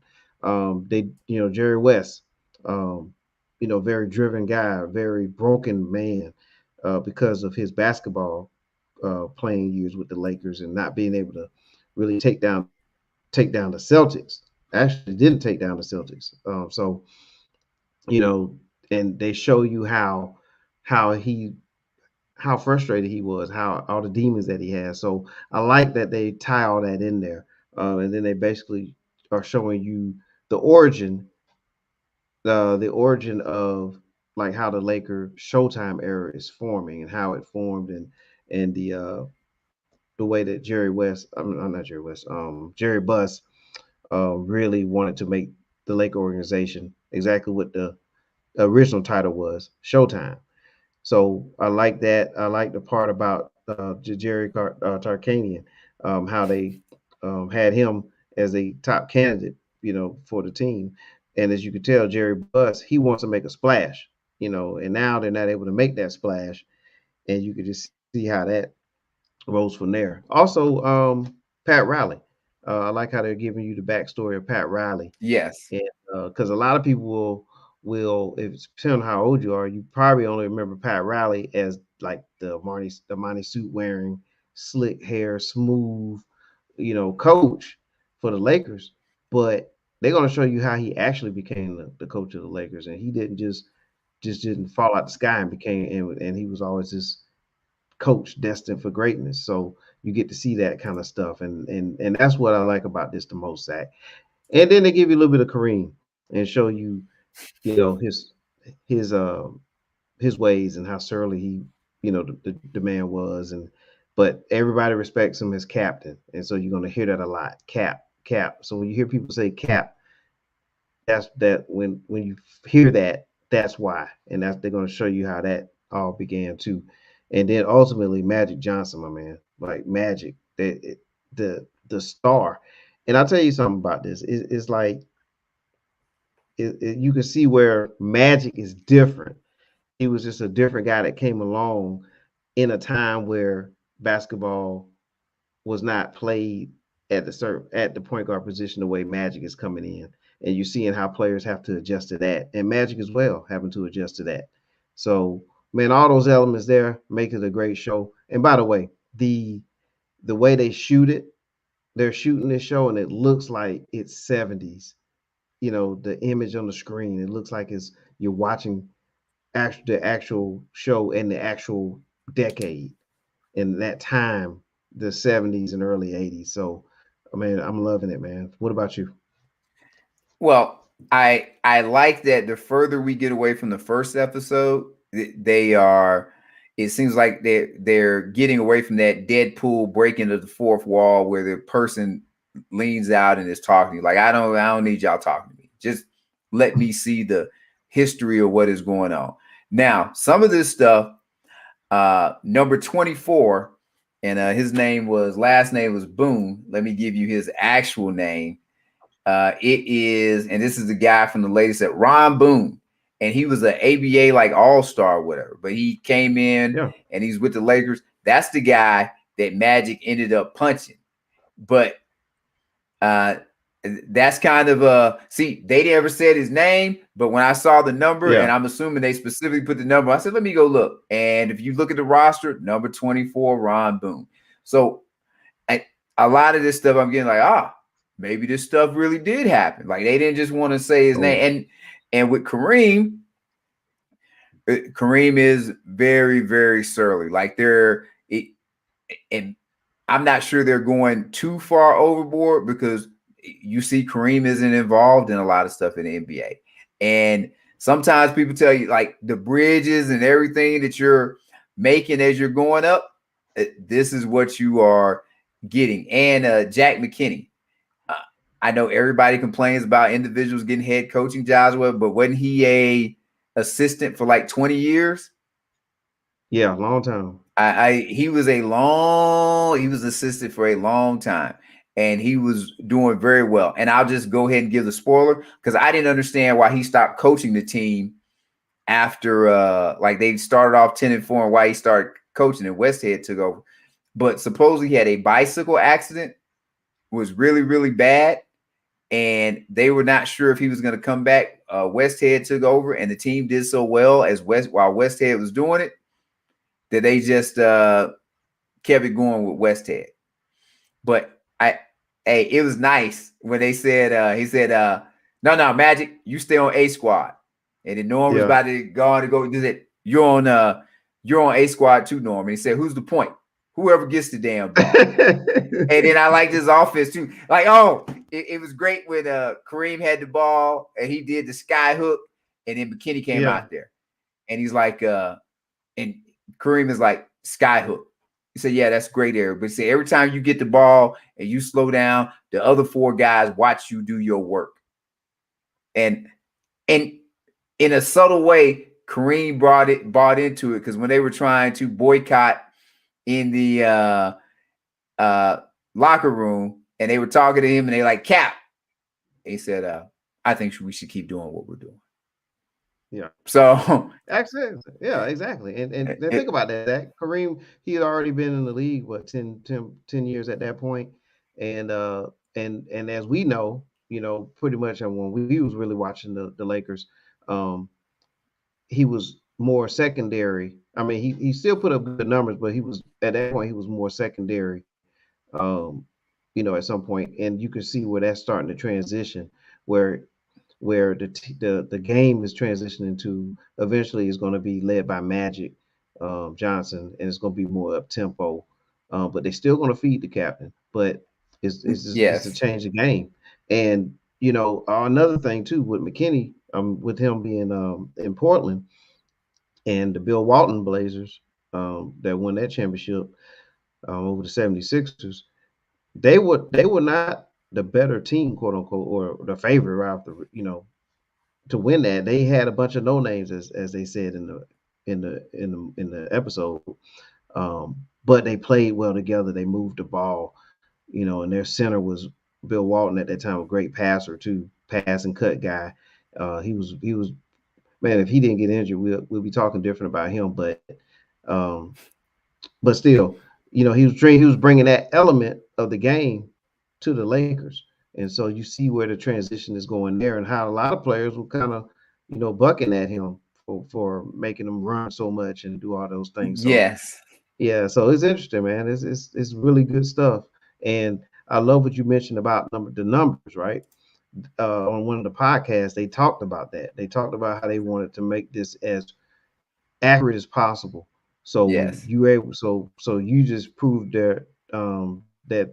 Jerry West, very driven guy, very broken man, because of his basketball playing years with the Lakers and not being able to really take down the Celtics. Actually didn't take down the Celtics. And they show you how frustrated he was, how all the demons that he has. So I like that they tie all that in there. And then they basically are showing you the origin of like how the Laker Showtime era is forming and how it formed, and the way that Jerry Buss really wanted to make the Laker organization exactly what the original title was, Showtime. So I like that. I like the part about Jerry Tarkanian, how they had him as a top candidate, for the team. And as you can tell, Jerry Buss, he wants to make a splash. you know, and now they're not able to make that splash, and you could just see how that rolls from there. Also, Pat Riley. I like how they're giving you the backstory of Pat Riley, Yes. and because a lot of people will, if it's depending on how old you are, you probably only remember Pat Riley as like the Marty suit wearing, slick hair, smooth, you know, coach for the Lakers. But they're gonna show you how he actually became the coach of the Lakers, and he didn't just didn't fall out the sky and became, and he was always this coach destined for greatness. So you get to see that kind of stuff, and that's what I like about this the most, Zach. And then they give you a little bit of Kareem and show you, you know, his his ways and how surly he, you know, the man was, and but everybody respects him as captain, and so you're gonna hear that a lot, cap. So when you hear people say cap, that's that when you hear that, that's why, and that's they're gonna show you how that all began too, and then ultimately Magic Johnson, my man, like Magic, the star, and I'll tell you something about this. It's like you can see where Magic is different. He was just a different guy that came along in a time where basketball was not played at the point guard position the way Magic is coming in, and you're seeing how players have to adjust to that, and Magic as well having to adjust to that. So, man, all those elements there make it a great show. And by the way, the way they shoot it, they're shooting this show, and it looks like it's 70s. You know, the image on the screen, it looks like it's you're watching the actual show in the actual decade in that time, the 70s and early 80s. So, I mean, I'm loving it, man. What about you? Well, I like that the further we get away from the first episode, they are. It seems like they're getting away from that Deadpool breaking of the fourth wall where the person leans out and is talking to you. Like I don't need y'all talking to me. Just let me see the history of what is going on. Now, some of this stuff, number 24, and his last name was Boone. Let me give you his actual name. It is, and this is the guy from the latest at Ron Boone, and he was an ABA like all-star, whatever. But he came in and he's with the Lakers. That's the guy that Magic ended up punching. But that's kind of see, they never said his name, but when I saw the number, and I'm assuming they specifically put the number, I said, let me go look. And if you look at the roster, number 24, Ron Boone. So a lot of this stuff I'm getting like, maybe this stuff really did happen. Like they didn't just want to say his name. And with Kareem is very, very surly. Like and I'm not sure they're going too far overboard because you see Kareem isn't involved in a lot of stuff in the NBA. And sometimes people tell you like the bridges and everything that you're making as you're going up, this is what you are getting. And Jack McKinney. I know everybody complains about individuals getting head coaching jobs, but wasn't he a assistant for like 20 years? Yeah, long time. He was assistant for a long time, and he was doing very well. And I'll just go ahead and give the spoiler because I didn't understand why he stopped coaching the team after like they started off 10-4 and why he started coaching and Westhead took over. But supposedly he had a bicycle accident, was really, really bad. And they were not sure if he was going to come back. Westhead took over, and the team did so well while Westhead was doing it that they just kept it going with Westhead. But it was nice when they said he said, "No, Magic, you stay on A squad." And then Norm was about to go on to go. He said, "You're on A squad too, Norm." And he said, "Who's the point? Whoever gets the damn ball." And then I liked his offense too. Like, it was great when Kareem had the ball and he did the sky hook, and then McKinney came out there, and he's like, and Kareem is like sky hook. He said, "Yeah, that's great area." But say every time you get the ball and you slow down, the other four guys watch you do your work. And in a subtle way, Kareem bought into it because when they were trying to boycott in the locker room and they were talking to him and they like, "Cap," he said, "I think we should keep doing what we're doing." Yeah. So Actually, yeah, exactly. And then think about that. Kareem, he had already been in the league, what, 10 years at that point. And and as we know, pretty much when we was really watching the Lakers, he was more secondary. I mean, he still put up good numbers, but he was at that point he was more secondary. Um, at some point, and you can see where that's starting to transition, where the game is transitioning to eventually is going to be led by Magic Johnson, and it's going to be more up tempo. But they're still going to feed the captain, but it's a yes, change of game. And another thing too with McKinney, with him being in Portland and the Bill Walton Blazers that won that championship over the 76ers, they were not the better team, quote unquote, or the favorite right after, to win that. They had a bunch of no names, as they said in the episode. But they played well together. They moved the ball, and their center was Bill Walton at that time, a great passer too, pass and cut guy. He was man. If he didn't get injured, we'll be talking different about him. Um, but still, he was bringing that element of the game to the Lakers, and so you see where the transition is going there, and how a lot of players were kind of, bucking at him for making them run so much and do all those things. So yes, yeah, so it's interesting, man. It's really good stuff, and I love what you mentioned about the numbers, right? On one of the podcasts, they talked about that. They talked about how they wanted to make this as accurate as possible. So when yes. you were able, so you just proved that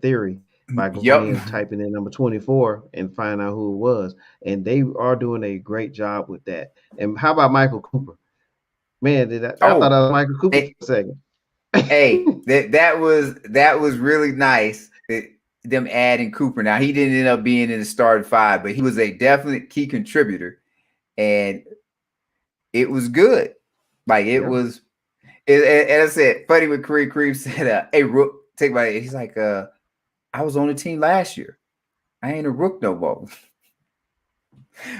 theory by going Yep. in, typing in number 24 and find out who it was. And they are doing a great job with that. And how about Michael Cooper? Man, I thought Oh, that was Michael Cooper hey, for a second. hey, that was really nice. Them adding Cooper. Now he didn't end up being in the starting five, but he was a definite key contributor, and it was good. Like it Yeah. was. And I said, funny when Kareem said, "Hey, Rook, take my." He's like, "I was on the team last year. I ain't a Rook no more."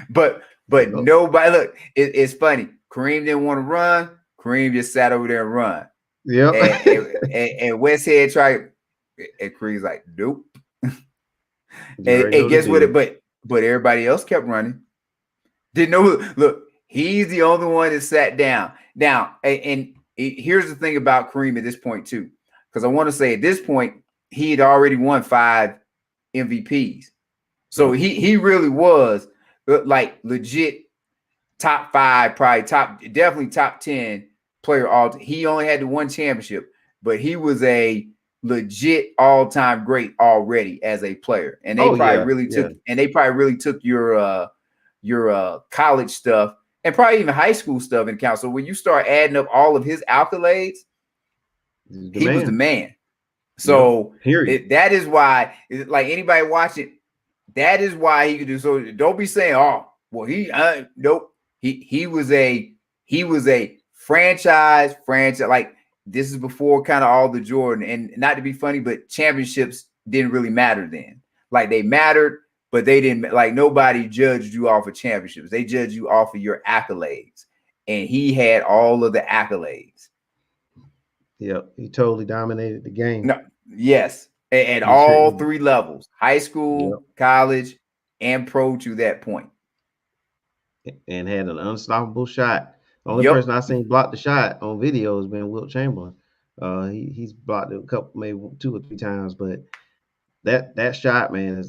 but Yep. nobody look. It's funny. Kareem didn't want to run. Kareem just sat over there and run. Yep. And Westhead tried, and Kareem's like, "Nope." And guess what? But everybody else kept running. Didn't know. Look, he's the only one that sat down. Now, and here's the thing about Kareem at this point too, because I want to say at this point he had already won 5 MVPs, so he really was like legit top 5, probably definitely top 10 player all. He only had the 1 championship, but he was a legit all-time great already as a player, and they probably really took your college stuff and probably even high school stuff in account. So when you start adding up all of his accolades, he was the man. So that is why, like anybody watching, that is why he could do. So don't be saying, "Oh, well, nope." He was a franchise. Like this is before kind of all the Jordan, and not to be funny, but championships didn't really matter then. Like they mattered, but they didn't. Like nobody judged you off of championships. They judged you off of your accolades, and he had all of the accolades. Yep, he totally dominated the game. No, yes, at all 3 levels: high school, college, and pro to that point. And had an unstoppable shot. The only person I seen block the shot on video has been Wilt Chamberlain. He's blocked it a couple, maybe 2 or 3 times, but that shot, man,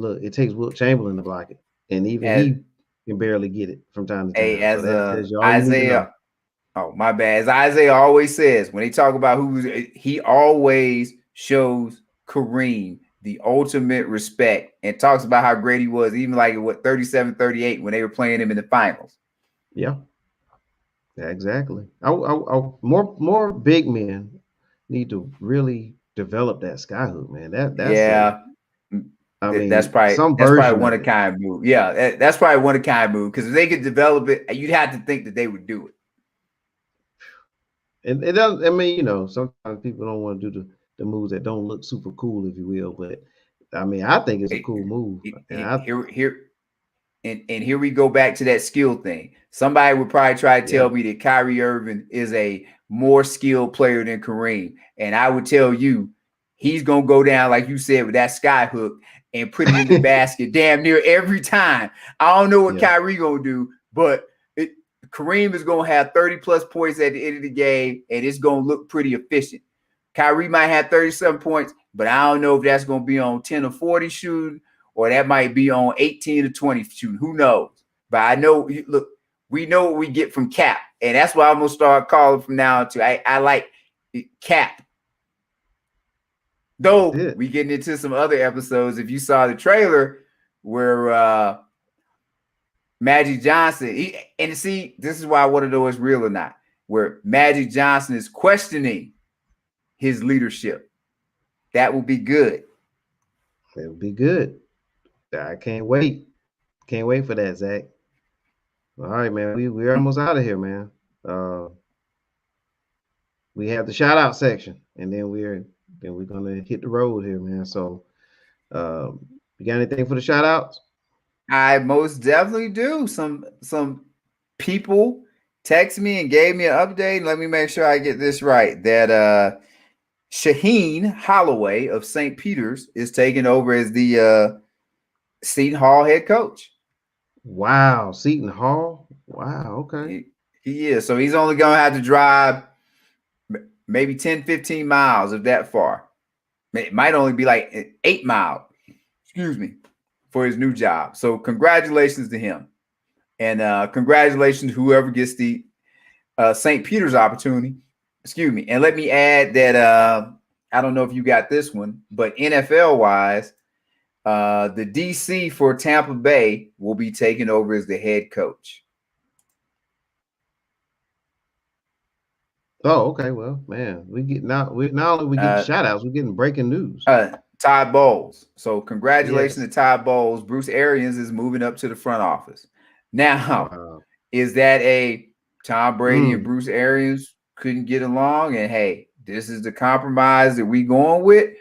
look, it takes Wilt Chamberlain to block it, and even he can barely get it from time to time. Hey, as Isaiah, oh my bad, as Isaiah always says when they talk about he always shows Kareem the ultimate respect and talks about how great he was, even like 37-38 when they were playing him in the finals. Yeah, exactly. More big men need to really develop that skyhook, man. That's probably one of kind move. Yeah, that's probably one of kind move, because if they could develop it, you'd have to think that they would do it. And it doesn't. I mean, sometimes people don't want to do the moves that don't look super cool, if you will. But I mean, I think it's a cool move. Here we go back to that skill thing. Somebody would probably try to tell Yeah. me that Kyrie Irving is a more skilled player than Kareem. And I would tell you, he's going to go down, like you said, with that sky hook and put it in the basket damn near every time. I don't know what Kyrie going to do, but Kareem is going to have 30-plus points at the end of the game, and it's going to look pretty efficient. Kyrie might have 37 points, but I don't know if that's going to be on 10 or 40 shooting, or that might be on 18 or 20 shooting. Who knows? But I know, look, we know what we get from Cap, and that's why I'm going to start calling from now on to. I like Cap. Though we getting into some other episodes. If you saw the trailer where Magic Johnson, and see, this is why I want to know if it's real or not, where Magic Johnson is questioning his leadership. That will be good. It will be good. I can't wait. Can't wait for that, Zach. All right, man. We're almost out of here, man. We have the shout out section, and then we're gonna hit the road here, man. So you got anything for the shout outs? I most definitely do. Some people text me and gave me an update. Let me make sure I get this right. That Shaheen Holloway of St. Peter's is taking over as the Seton Hall head coach. Wow, Seton Hall. Wow, okay. He is. So he's only going to have to drive maybe 10, 15 miles, if that far. It might only be like 8 miles, for his new job. So congratulations to him. And congratulations to whoever gets the St. Peter's opportunity. And let me add that I don't know if you got this one, but NFL-wise, the DC for Tampa Bay will be taking over as the head coach. Oh, okay. Well, man, not only we getting shout outs, we're getting breaking news. Todd Bowles. So congratulations to Todd Bowles. Bruce Arians is moving up to the front office. Now, is that a Tom Brady and Bruce Arians couldn't get along? And hey, this is the compromise that we going with.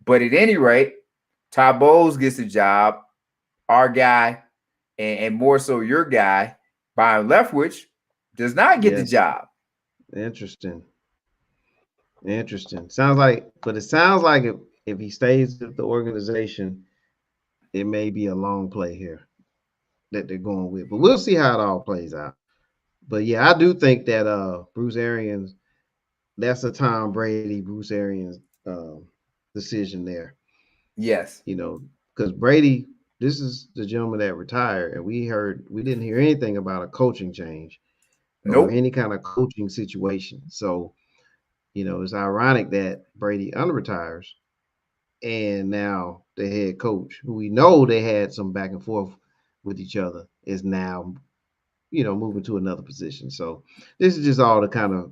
But at any rate, Todd Bowles gets the job. Our guy, and more so your guy, Byron Leftwich, does not get the job. Interesting. Sounds like if he stays with the organization, it may be a long play here that they're going with. But we'll see how it all plays out. But yeah, I do think that Bruce Arians, that's a Tom Brady, Bruce Arians decision there. Yes. Because Brady, this is the gentleman that retired, and we didn't hear anything about a coaching change or any kind of coaching situation. So, it's ironic that Brady unretires, and now the head coach, who we know they had some back and forth with each other, is now, moving to another position. So this is just all to kind of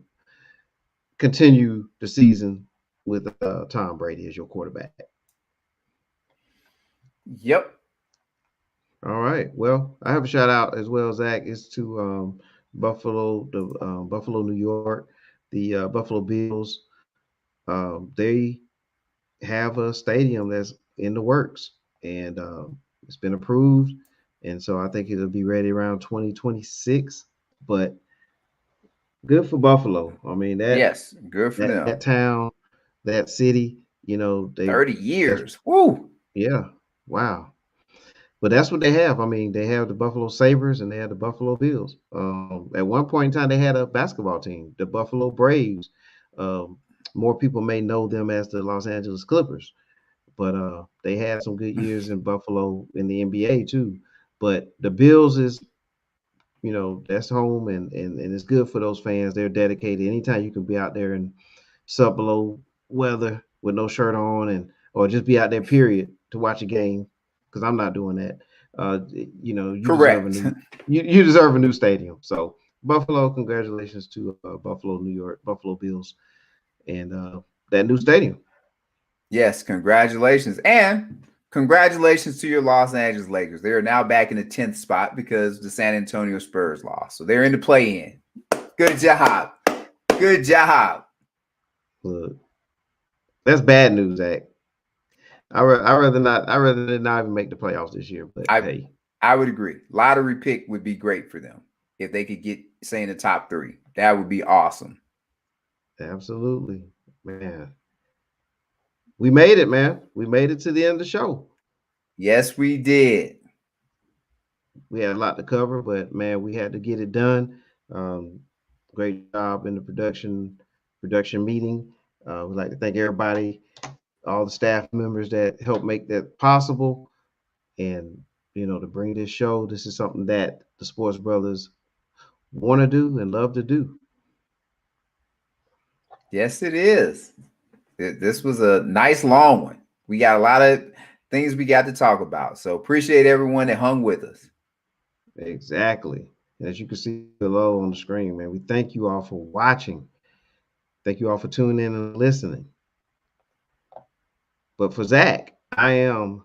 continue the season with Tom Brady as your quarterback. Yep. All right. Well, I have a shout out as well, Zach. It's to Buffalo, New York, the Buffalo Bills. They have a stadium that's in the works, and it's been approved, and so I think it'll be ready around 2026. But good for Buffalo. I mean, good for them. That town, that city, they 30 years. Woo. Yeah. Wow. But that's what they have. I mean, they have the Buffalo Sabres and they have the Buffalo Bills. At one point in time, they had a basketball team, the Buffalo Braves. More people may know them as the Los Angeles Clippers, but they had some good years in Buffalo in the NBA too. But the Bills is, that's home, and it's good for those fans. They're dedicated. Anytime you can be out there in sub-below weather with no shirt on, or just be out there, period, to watch a game, because I'm not doing that. Correct. You deserve a new stadium. So Buffalo, congratulations to Buffalo, New York, Buffalo Bills, and that new stadium. Yes, congratulations. And congratulations to your Los Angeles Lakers. They are now back in the 10th spot because the San Antonio Spurs lost. So they're in the play-in. Good job. Good job. Look, that's bad news, Zach. I rather not even make the playoffs this year. But I would agree. Lottery pick would be great for them. if they could get say in the top 3. That would be awesome. Absolutely, man. We made it, man. We made it to the end of the show. Yes, we did. We had a lot to cover, but man, we had to get it done. Great job in the production meeting. We'd like to thank everybody, all the staff members that helped make that possible. And to bring this show, this is something that the Sports Brothers want to do and love to do. Yes, it is. This was a nice long one. We got a lot of things we got to talk about. So appreciate everyone that hung with us. Exactly. As you can see below on the screen, man, we thank you all for watching. Thank you all for tuning in and listening. But for Zach, I'm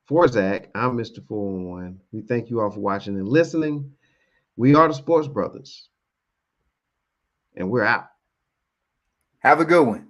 Mr. 411. We thank you all for watching and listening. We are the Sports Brothers. And we're out. Have a good one.